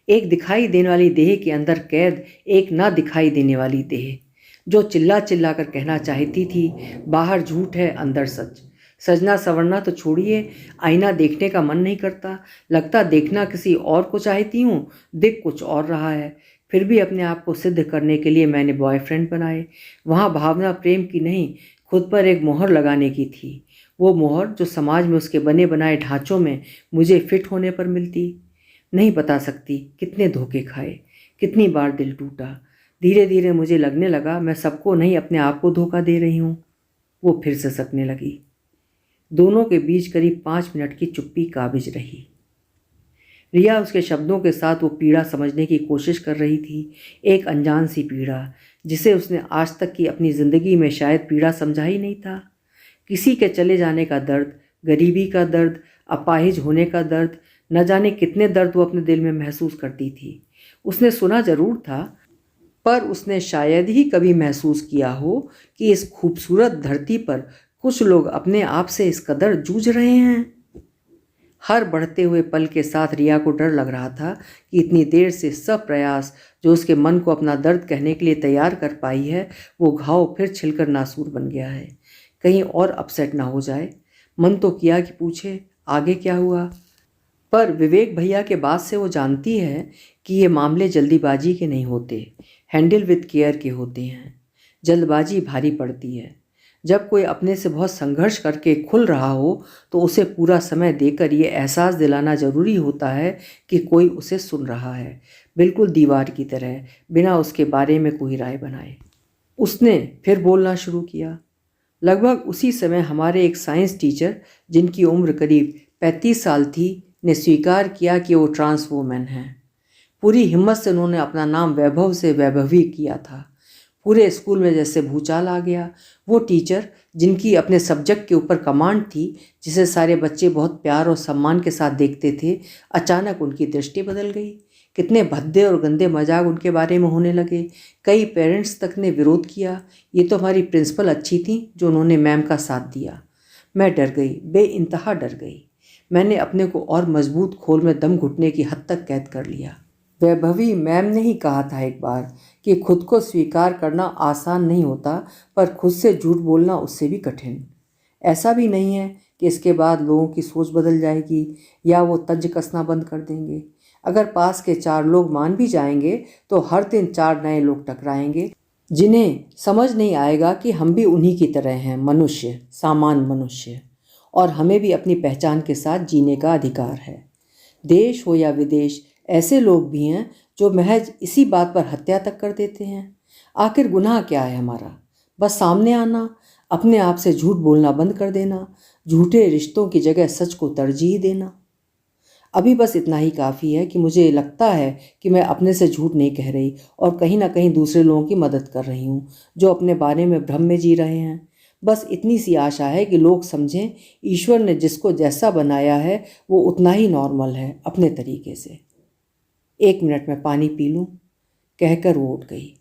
एक दिखाई देने वाली देह के अंदर कैद एक ना दिखाई देने वाली देह, जो चिल्ला चिल्ला कर कहना चाहती थी, बाहर झूठ है अंदर सच। सजना संवरना तो छोड़िए, आईना देखने का मन नहीं करता। लगता देखना किसी और को चाहती हूँ, दिख कुछ और रहा है। फिर भी अपने आप को सिद्ध करने के लिए मैंने बॉयफ्रेंड बनाए। वहाँ भावना प्रेम की नहीं, खुद पर एक मोहर लगाने की थी। वो मोहर जो समाज में उसके बने बनाए ढांचों में मुझे फिट होने पर मिलती। नहीं बता सकती कितने धोखे खाए, कितनी बार दिल टूटा। धीरे धीरे मुझे लगने लगा मैं सबको नहीं अपने आप को धोखा दे रही हूँ। वो फिर से सकने लगी। दोनों के बीच करीब 5 मिनट की चुप्पी काबिज रही। रिया उसके शब्दों के साथ वो पीड़ा समझने की कोशिश कर रही थी, एक अनजान सी पीड़ा जिसे उसने आज तक की अपनी ज़िंदगी में शायद पीड़ा समझा ही नहीं था। किसी के चले जाने का दर्द, गरीबी का दर्द, अपाहिज होने का दर्द, न जाने कितने दर्द वो अपने दिल में महसूस करती थी। उसने सुना जरूर था, पर उसने शायद ही कभी महसूस किया हो कि इस खूबसूरत धरती पर कुछ लोग अपने आप से इस कदर जूझ रहे हैं। हर बढ़ते हुए पल के साथ रिया को डर लग रहा था कि इतनी देर से सब प्रयास जो उसके मन को अपना दर्द कहने के लिए तैयार कर पाई है, वो घाव फिर छिलकर नासूर बन गया है। कहीं और अपसेट ना हो जाए। मन तो किया कि पूछे, आगे क्या हुआ। पर विवेक भैया के बात से वो जानती है कि ये मामले जल्दीबाजी के नहीं होते, हैंडल विद केयर के होते हैं। जल्दबाजी भारी पड़ती है। जब कोई अपने से बहुत संघर्ष करके खुल रहा हो तो उसे पूरा समय देकर ये एहसास दिलाना ज़रूरी होता है कि कोई उसे सुन रहा है, बिल्कुल दीवार की तरह, बिना उसके बारे में कोई राय बनाए। उसने फिर बोलना शुरू किया। लगभग उसी समय हमारे एक साइंस टीचर, जिनकी उम्र करीब 35 साल थी, ने स्वीकार किया कि वो ट्रांस वूमेन हैं। पूरी हिम्मत से उन्होंने अपना नाम वैभव से वैभवी किया था। पूरे स्कूल में जैसे भूचाल आ गया। वो टीचर, जिनकी अपने सब्जेक्ट के ऊपर कमांड थी, जिसे सारे बच्चे बहुत प्यार और सम्मान के साथ देखते थे, अचानक उनकी दृष्टि बदल गई। कितने भद्दे और गंदे मजाक उनके बारे में होने लगे। कई पेरेंट्स तक ने विरोध किया। ये तो हमारी प्रिंसिपल अच्छी थी जो उन्होंने मैम का साथ दिया। मैं डर गई, बेइंतहा डर गई। मैंने अपने को और मजबूत खोल में दम घुटने की हद तक कैद कर लिया। वैभवी मैम ने ही कहा था एक बार कि खुद को स्वीकार करना आसान नहीं होता, पर खुद से झूठ बोलना उससे भी कठिन। ऐसा भी नहीं है कि इसके बाद लोगों की सोच बदल जाएगी या वो तंज कसना बंद कर देंगे। अगर पास के 4 लोग मान भी जाएंगे तो हर दिन 4 नए लोग टकराएंगे, जिन्हें समझ नहीं आएगा कि हम भी उन्हीं की तरह हैं, मनुष्य, सामान्य मनुष्य, और हमें भी अपनी पहचान के साथ जीने का अधिकार है। देश हो या विदेश, ऐसे लोग भी हैं जो महज इसी बात पर हत्या तक कर देते हैं। आखिर गुनाह क्या है हमारा? बस सामने आना, अपने आप से झूठ बोलना बंद कर देना, झूठे रिश्तों की जगह सच को तरजीह देना। अभी बस इतना ही काफ़ी है कि मुझे लगता है कि मैं अपने से झूठ नहीं कह रही और कहीं ना कहीं दूसरे लोगों की मदद कर रही हूँ जो अपने बारे में भ्रम में जी रहे हैं। बस इतनी सी आशा है कि लोग समझें, ईश्वर ने जिसको जैसा बनाया है वो उतना ही नॉर्मल है अपने तरीके से। 1 मिनट में पानी पी लूँ, कहकर वो उठ गई।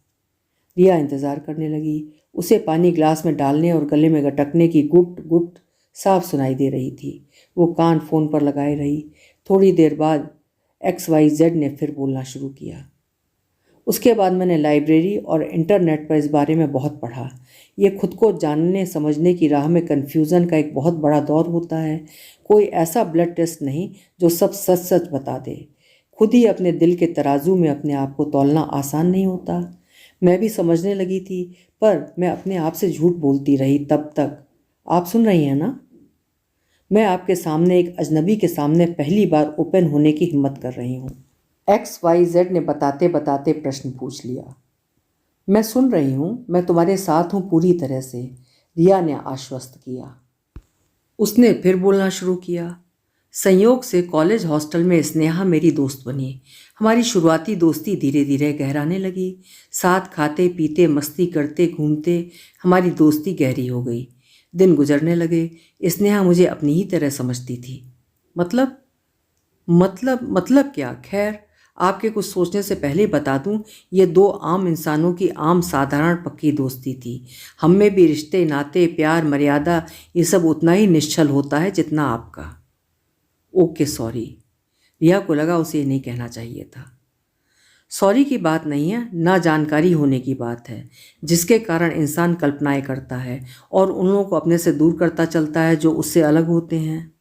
रिया इंतज़ार करने लगी। उसे पानी ग्लास में डालने और गले में गटकने की गुट गुट साफ सुनाई दे रही थी। वो कान फ़ोन पर लगाए रही। थोड़ी देर बाद XYZ ने फिर बोलना शुरू किया। उसके बाद मैंने लाइब्रेरी और इंटरनेट पर इस बारे में बहुत पढ़ा। ये खुद को जानने समझने की राह में कन्फ्यूज़न का एक बहुत बड़ा दौर होता है। कोई ऐसा ब्लड टेस्ट नहीं जो सब सच सच बता दे। खुद ही अपने दिल के तराजू में अपने आप को तौलना आसान नहीं होता। मैं भी समझने लगी थी, पर मैं अपने आप से झूठ बोलती रही तब तक। आप सुन रही हैं ना? मैं आपके सामने एक अजनबी के सामने पहली बार ओपन होने की हिम्मत कर रही हूँ। XYZ ने बताते बताते प्रश्न पूछ लिया। मैं सुन रही हूँ, मैं तुम्हारे साथ हूँ पूरी तरह से, रिया ने आश्वस्त किया। उसने फिर बोलना शुरू किया। संयोग से कॉलेज हॉस्टल में स्नेहा मेरी दोस्त बनी। हमारी शुरुआती दोस्ती धीरे धीरे गहराने लगी। साथ खाते पीते मस्ती करते घूमते हमारी दोस्ती गहरी हो गई। दिन गुजरने लगे। स्नेहा मुझे अपनी ही तरह समझती थी। मतलब क्या? खैर, आपके कुछ सोचने से पहले बता दूं, ये 2 आम इंसानों की आम साधारण पक्की दोस्ती थी। हम में भी रिश्ते नाते प्यार मर्यादा ये सब उतना ही निश्चल होता है जितना आपका। Okay sorry. रिया को लगा उसे ये नहीं कहना चाहिए था। सॉरी की बात नहीं है, ना जानकारी होने की बात है, जिसके कारण इंसान कल्पनाएं करता है और उन लोगों को अपने से दूर करता चलता है जो उससे अलग होते हैं।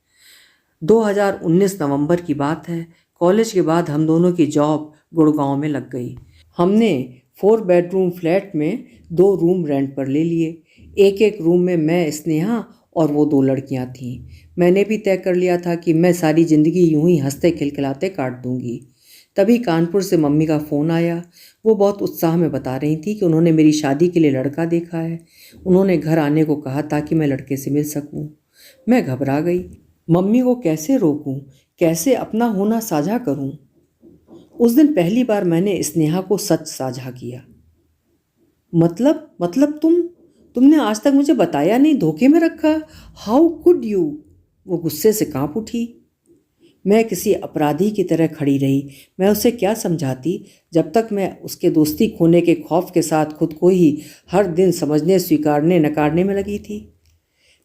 2019 नवंबर की बात है। कॉलेज के बाद हम दोनों की जॉब गुड़गांव में लग गई। हमने 4 बेडरूम फ्लैट में 2 रूम रेंट पर ले लिए। एक रूम में मैं, स्नेहा और वो 2 लड़कियां थीं। मैंने भी तय कर लिया था कि मैं सारी ज़िंदगी यूं ही हंसते खिलखिलाते काट दूंगी। तभी कानपुर से मम्मी का फ़ोन आया। वो बहुत उत्साह में बता रही थी कि उन्होंने मेरी शादी के लिए लड़का देखा है। उन्होंने घर आने को कहा ताकि मैं लड़के से मिल सकूं। मैं घबरा गई। मम्मी को कैसे रोकूं, कैसे अपना होना साझा करूं? उस दिन पहली बार मैंने स्नेहा को सच साझा किया। मतलब तुमने आज तक मुझे बताया नहीं, धोखे में रखा? How could you? वो गुस्से से कांप उठी। मैं किसी अपराधी की तरह खड़ी रही। मैं उसे क्या समझाती जब तक मैं उसके दोस्ती खोने के खौफ के साथ खुद को ही हर दिन समझने स्वीकारने नकारने में लगी थी।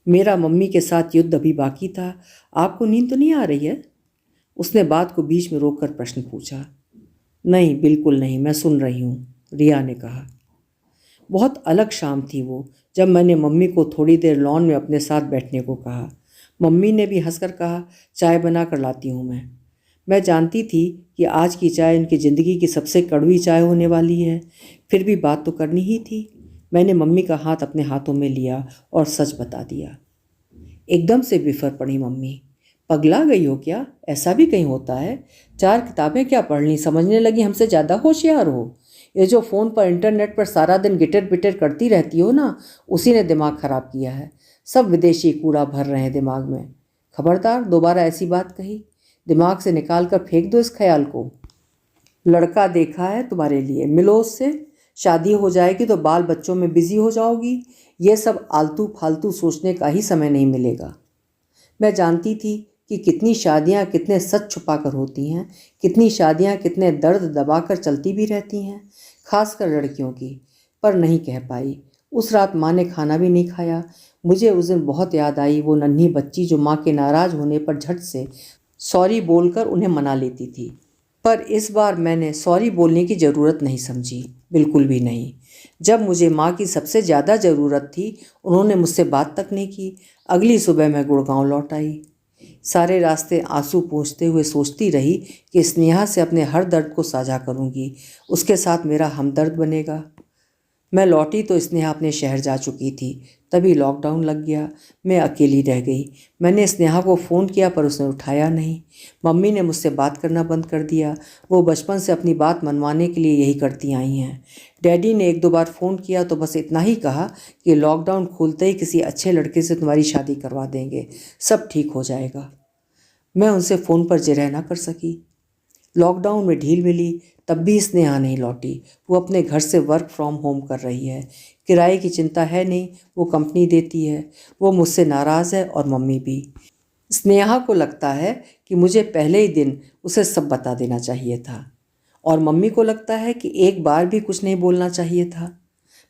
मेरा मम्मी के साथ युद्ध अभी बाकी था। आपको नींद तो नहीं आ रही है? उसने बात को बीच में रोककर प्रश्न पूछा। नहीं, बिल्कुल नहीं, मैं सुन रही हूँ, रिया ने कहा। बहुत अलग शाम थी वो, जब मैंने मम्मी को थोड़ी देर लॉन में अपने साथ बैठने को कहा। मम्मी ने भी हंसकर कहा, चाय बना कर लाती हूँ मैं जानती थी कि आज की चाय इनकी ज़िंदगी की सबसे कड़वी चाय होने वाली है, फिर भी बात तो करनी ही थी। मैंने मम्मी का हाथ अपने हाथों में लिया और सच बता दिया। एकदम से बिफर पड़ी मम्मी। पगला गई हो क्या? ऐसा भी कहीं होता है? 4 किताबें क्या पढ़ ली, समझने लगी हमसे ज़्यादा होशियार हो। ये जो फ़ोन पर इंटरनेट पर सारा दिन गिटर पिटर करती रहती हो ना, उसी ने दिमाग ख़राब किया है। सब विदेशी कूड़ा भर रहे हैं दिमाग में। खबरदार दोबारा ऐसी बात कही, दिमाग से निकाल कर फेंक दो इस ख्याल को। लड़का देखा है तुम्हारे लिए, मिलो उससे। शादी हो जाएगी तो बाल बच्चों में बिजी हो जाओगी। ये सब आलतू फालतू सोचने का ही समय नहीं मिलेगा। मैं जानती थी कि कितनी शादियां कितने सच छुपा कर होती हैं, कितनी शादियां कितने दर्द दबा कर चलती भी रहती हैं, खासकर लड़कियों की। पर नहीं कह पाई। उस रात माँ ने खाना भी नहीं खाया। मुझे उस दिन बहुत याद आई वो नन्ही बच्ची जो माँ के नाराज़ होने पर झट से सॉरी बोलकर उन्हें मना लेती थी। पर इस बार मैंने सॉरी बोलने की ज़रूरत नहीं समझी, बिल्कुल भी नहीं। जब मुझे माँ की सबसे ज़्यादा ज़रूरत थी, उन्होंने मुझसे बात तक नहीं की। अगली सुबह मैं गुड़गांव लौट आई। सारे रास्ते आंसू पोंछते हुए सोचती रही कि स्नेहा से अपने हर दर्द को साझा करूंगी, उसके साथ मेरा हमदर्द बनेगा। मैं लौटी तो स्नेहा अपने शहर जा चुकी थी। तभी लॉकडाउन लग गया। मैं अकेली रह गई। मैंने स्नेहा को फ़ोन किया पर उसने उठाया नहीं। मम्मी ने मुझसे बात करना बंद कर दिया। वो बचपन से अपनी बात मनवाने के लिए यही करती आई हैं। डैडी ने 1-2 बार फ़ोन किया तो बस इतना ही कहा कि लॉकडाउन खुलते ही किसी अच्छे लड़के से तुम्हारी शादी करवा देंगे, सब ठीक हो जाएगा। मैं उनसे फ़ोन पर जिरह ना कर सकी। लॉकडाउन में ढील मिली, तब भी स्नेहा नहीं लौटी। वो अपने घर से वर्क फ्रॉम होम कर रही है। किराए की चिंता है नहीं, वो कंपनी देती है। वो मुझसे नाराज़ है और मम्मी भी। स्नेहा को लगता है कि मुझे पहले ही दिन उसे सब बता देना चाहिए था, और मम्मी को लगता है कि एक बार भी कुछ नहीं बोलना चाहिए था।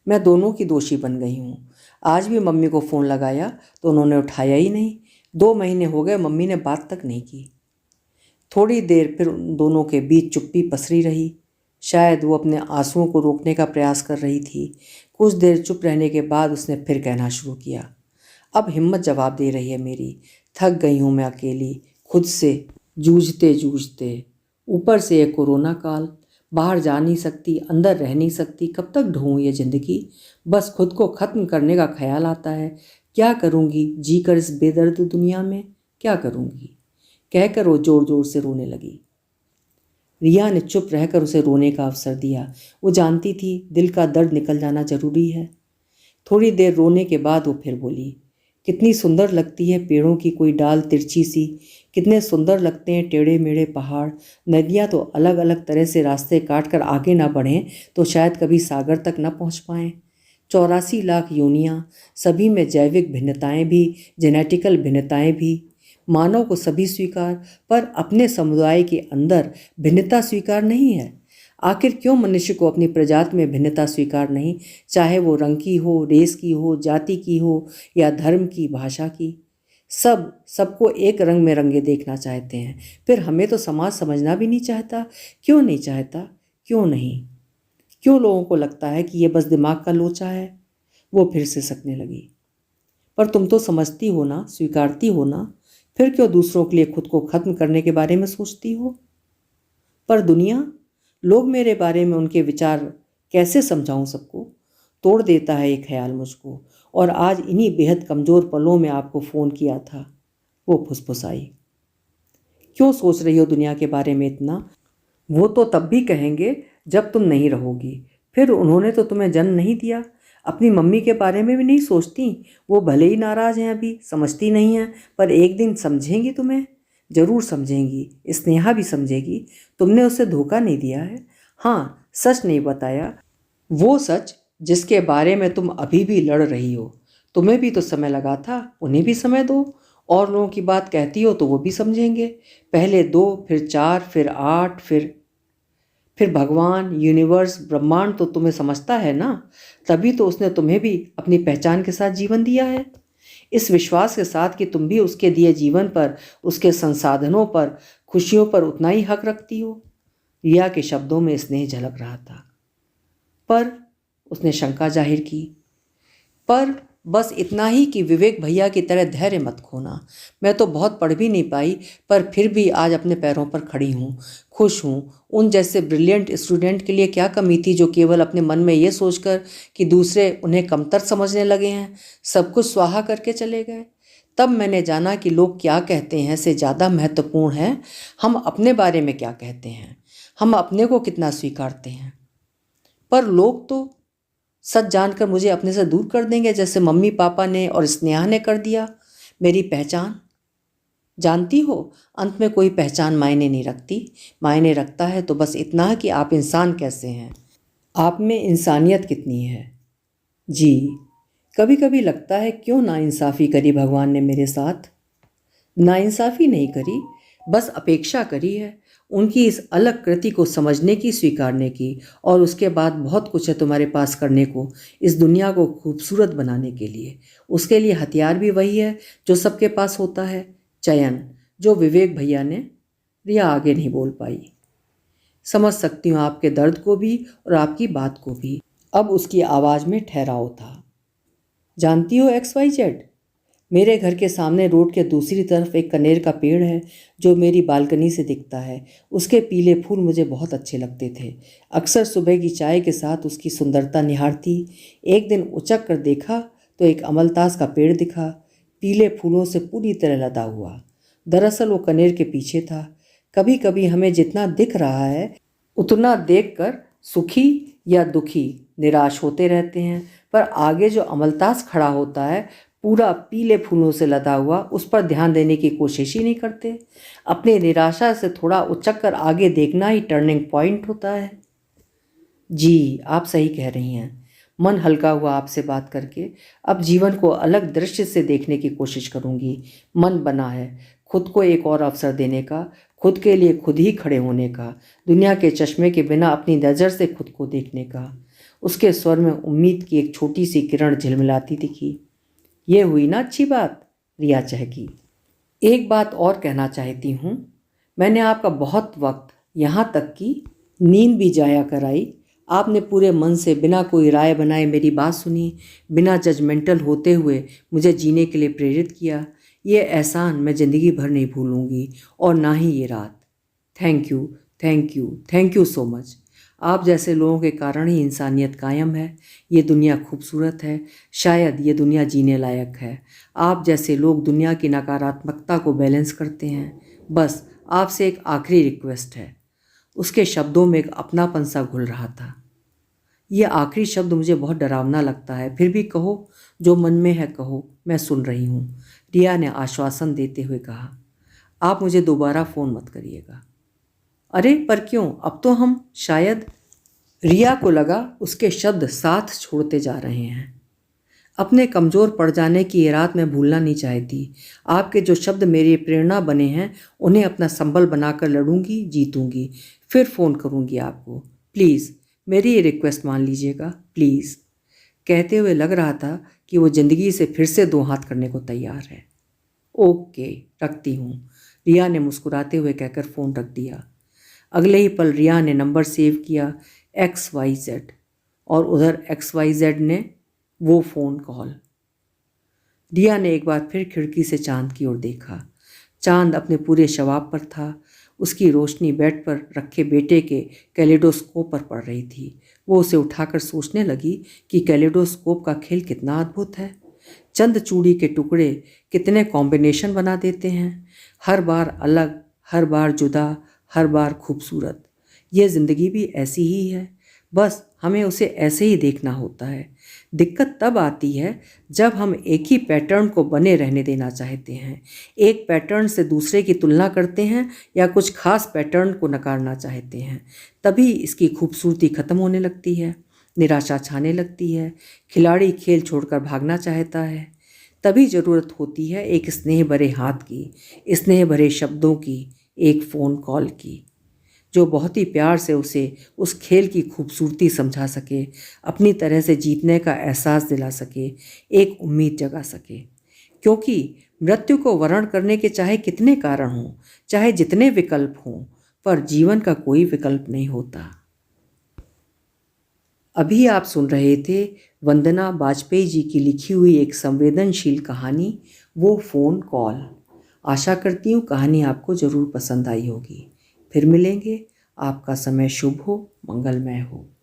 मैं दोनों की दोषी बन गई हूँ। आज भी मम्मी को फ़ोन लगाया तो उन्होंने उठाया ही नहीं। 2 महीने हो गए, मम्मी ने बात तक नहीं की। थोड़ी देर फिर उन दोनों के बीच चुप्पी पसरी रही। शायद वो अपने आंसुओं को रोकने का प्रयास कर रही थी। कुछ देर चुप रहने के बाद उसने फिर कहना शुरू किया। अब हिम्मत जवाब दे रही है मेरी। थक गई हूँ मैं अकेली, खुद से जूझते जूझते। ऊपर से ये कोरोना काल, बाहर जा नहीं सकती, अंदर रह नहीं सकती। कब तक ढूंढूं ये ज़िंदगी? बस खुद को ख़त्म करने का ख्याल आता है। क्या करूँगी जी कर इस बेदर्द दुनिया में? क्या करूँगी? कहकर वो जोर जोर से रोने लगी। रिया ने चुप रहकर उसे रोने का अवसर दिया। वो जानती थी दिल का दर्द निकल जाना जरूरी है। थोड़ी देर रोने के बाद वो फिर बोली, कितनी सुंदर लगती है पेड़ों की कोई डाल तिरछी सी, कितने सुंदर लगते हैं टेढ़े मेढ़े पहाड़। नदियाँ तो अलग अलग तरह से रास्ते काट कर आगे ना बढ़ें तो शायद कभी सागर तक न पहुँच पाएँ। 84 लाख योनियाँ, सभी में जैविक भिन्नताएं भी, जेनेटिकल भिन्नताएं भी। मानव को सभी स्वीकार, पर अपने समुदाय के अंदर भिन्नता स्वीकार नहीं है। आखिर क्यों मनुष्य को अपनी प्रजाति में भिन्नता स्वीकार नहीं, चाहे वो रंग की हो, रेस की हो, जाति की हो या धर्म की, भाषा की। सबको एक रंग में रंगे देखना चाहते हैं। फिर हमें तो समाज समझना भी नहीं चाहता। क्यों नहीं चाहता? क्यों नहीं? क्यों लोगों को लगता है कि ये बस दिमाग का लोचा है? वो फिर से सकने लगी। पर तुम तो समझती हो ना, स्वीकारती हो ना, फिर क्यों दूसरों के लिए खुद को खत्म करने के बारे में सोचती हो? पर दुनिया, लोग मेरे बारे में उनके विचार कैसे समझाऊं सबको? तोड़ देता है ये ख्याल मुझको। और आज इन्हीं बेहद कमज़ोर पलों में आपको फ़ोन किया था। वो फुसफुसाई, क्यों सोच रही हो दुनिया के बारे में इतना? वो तो तब भी कहेंगे जब तुम नहीं रहोगी। फिर उन्होंने तो तुम्हें जन्म नहीं दिया। अपनी मम्मी के बारे में भी नहीं सोचती? वो भले ही नाराज़ हैं, अभी समझती नहीं हैं, पर एक दिन समझेंगी तुम्हें। ज़रूर समझेंगी। स्नेहा भी समझेगी। तुमने उसे धोखा नहीं दिया है। हाँ, सच नहीं बताया, वो सच जिसके बारे में तुम अभी भी लड़ रही हो। तुम्हें भी तो समय लगा था, उन्हें भी समय दो। और लोगों की बात कहती हो तो वो भी समझेंगे। पहले 2, फिर 4, फिर 8, फिर भगवान, यूनिवर्स, ब्रह्मांड तो तुम्हें समझता है ना। तभी तो उसने तुम्हें भी अपनी पहचान के साथ जीवन दिया है, इस विश्वास के साथ कि तुम भी उसके दिए जीवन पर, उसके संसाधनों पर, खुशियों पर उतना ही हक रखती हो। रिया के शब्दों में स्नेह झलक रहा था। पर उसने शंका जाहिर की। पर बस इतना ही कि विवेक भैया की तरह धैर्य मत खोना। मैं तो बहुत पढ़ भी नहीं पाई, पर फिर भी आज अपने पैरों पर खड़ी हूँ, खुश हूँ। उन जैसे ब्रिलियंट स्टूडेंट के लिए क्या कमी थी जो केवल अपने मन में ये सोचकर कि दूसरे उन्हें कमतर समझने लगे हैं, सब कुछ स्वाहा करके चले गए। तब मैंने जाना कि लोग क्या कहते हैं से ज़्यादा महत्वपूर्ण है हम अपने बारे में क्या कहते हैं, हम अपने को कितना स्वीकारते हैं। पर लोग तो सच जानकर मुझे अपने से दूर कर देंगे, जैसे मम्मी पापा ने और स्नेहा ने कर दिया। मेरी पहचान, जानती हो, अंत में कोई पहचान मायने नहीं रखती। मायने रखता है तो बस इतना कि आप इंसान कैसे हैं, आप में इंसानियत कितनी है। जी, कभी कभी लगता है क्यों नाइंसाफ़ी करी भगवान ने मेरे साथ। नाइंसाफ़ी नहीं करी, बस अपेक्षा करी है उनकी इस अलग कृति को समझने की, स्वीकारने की। और उसके बाद बहुत कुछ है तुम्हारे पास करने को, इस दुनिया को खूबसूरत बनाने के लिए। उसके लिए हथियार भी वही है जो सबके पास होता है, चयन, जो विवेक भैया ने। रिया आगे नहीं बोल पाई। समझ सकती हूँ आपके दर्द को भी और आपकी बात को भी। अब उसकी आवाज़ में ठहराव था। जानती हो XYZ, मेरे घर के सामने रोड के दूसरी तरफ एक कनेर का पेड़ है जो मेरी बालकनी से दिखता है। उसके पीले फूल मुझे बहुत अच्छे लगते थे। अक्सर सुबह की चाय के साथ उसकी सुंदरता निहारती। एक दिन उचक कर देखा तो एक अमलतास का पेड़ दिखा, पीले फूलों से पूरी तरह लदा हुआ। दरअसल वो कनेर के पीछे था। कभी कभी हमें जितना दिख रहा है उतना देखकर सुखी या दुखी, निराश होते रहते हैं, पर आगे जो अमलतास खड़ा होता है पूरा पीले फूलों से लदा हुआ, उस पर ध्यान देने की कोशिश ही नहीं करते। अपनी निराशा से थोड़ा उचक कर आगे देखना ही टर्निंग पॉइंट होता है। जी, आप सही कह रही हैं। मन हल्का हुआ आपसे बात करके। अब जीवन को अलग दृश्य से देखने की कोशिश करूंगी। मन बना है खुद को एक और अवसर देने का, खुद के लिए खुद ही खड़े होने का, दुनिया के चश्मे के बिना अपनी नज़र से खुद को देखने का। उसके स्वर में उम्मीद की एक छोटी सी किरण झिलमिलाती दिखी। ये हुई ना अच्छी बात, रिया चहकी। एक बात और कहना चाहती हूँ। मैंने आपका बहुत वक्त, यहाँ तक कि नींद भी जाया कराई। आपने पूरे मन से बिना कोई राय बनाए मेरी बात सुनी, बिना जजमेंटल होते हुए मुझे जीने के लिए प्रेरित किया। ये एहसान मैं ज़िंदगी भर नहीं भूलूंगी, और ना ही ये रात। Thank you, thank you, thank you so much. आप जैसे लोगों के कारण ही इंसानियत कायम है। ये दुनिया खूबसूरत है, शायद ये दुनिया जीने लायक है। आप जैसे लोग दुनिया की नकारात्मकता को बैलेंस करते हैं। बस आपसे एक आखिरी रिक्वेस्ट है। उसके शब्दों में एक अपनापन सा घुल रहा था। ये आखिरी शब्द मुझे बहुत डरावना लगता है, फिर भी कहो, जो मन में है कहो, मैं सुन रही हूँ, रिया ने आश्वासन देते हुए कहा। आप मुझे दोबारा फ़ोन मत करिएगा। अरे पर क्यों, अब तो हम शायद। रिया को लगा उसके शब्द साथ छोड़ते जा रहे हैं। अपने कमज़ोर पड़ जाने की ये रात मैं भूलना नहीं चाहती। आपके जो शब्द मेरी प्रेरणा बने हैं उन्हें अपना संबल बनाकर लड़ूंगी, जीतूंगी, फिर फ़ोन करूंगी आपको। प्लीज़ मेरी ये रिक्वेस्ट मान लीजिएगा, प्लीज़। कहते हुए लग रहा था कि वो ज़िंदगी से फिर से दो हाथ करने को तैयार है। ओके, रखती हूँ, रिया ने मुस्कुराते हुए कहकर फ़ोन रख दिया। अगले ही पल रिया ने नंबर सेव किया XYZ, और उधर XYZ ने वो फ़ोन कॉल। रिया ने एक बार फिर खिड़की से चांद की ओर देखा। चांद अपने पूरे शबाब पर था। उसकी रोशनी बेड पर रखे बेटे के कैलेडोस्कोप पर पड़ रही थी। वो उसे उठाकर सोचने लगी कि कैलेडोस्कोप का खेल कितना अद्भुत है। चंद चूड़ी के टुकड़े कितने कॉम्बिनेशन बना देते हैं, हर बार अलग, हर बार जुदा, हर बार खूबसूरत। ये ज़िंदगी भी ऐसी ही है, बस हमें उसे ऐसे ही देखना होता है। दिक्कत तब आती है जब हम एक ही पैटर्न को बने रहने देना चाहते हैं, एक पैटर्न से दूसरे की तुलना करते हैं या कुछ खास पैटर्न को नकारना चाहते हैं। तभी इसकी खूबसूरती खत्म होने लगती है, निराशा छाने लगती है, खिलाड़ी खेल छोड़कर भागना चाहता है। तभी ज़रूरत होती है एक स्नेह भरे हाथ की, स्नेह भरे शब्दों की, एक फ़ोन कॉल की, जो बहुत ही प्यार से उसे उस खेल की खूबसूरती समझा सके, अपनी तरह से जीतने का एहसास दिला सके, एक उम्मीद जगा सके। क्योंकि मृत्यु को वर्ण करने के चाहे कितने कारण हों, चाहे जितने विकल्प हों, पर जीवन का कोई विकल्प नहीं होता। अभी आप सुन रहे थे वंदना वाजपेयी जी की लिखी हुई एक संवेदनशील कहानी, वो फ़ोन कॉल। आशा करती हूँ कहानी आपको ज़रूर पसंद आई होगी। फिर मिलेंगे। आपका समय शुभ हो, मंगलमय हो।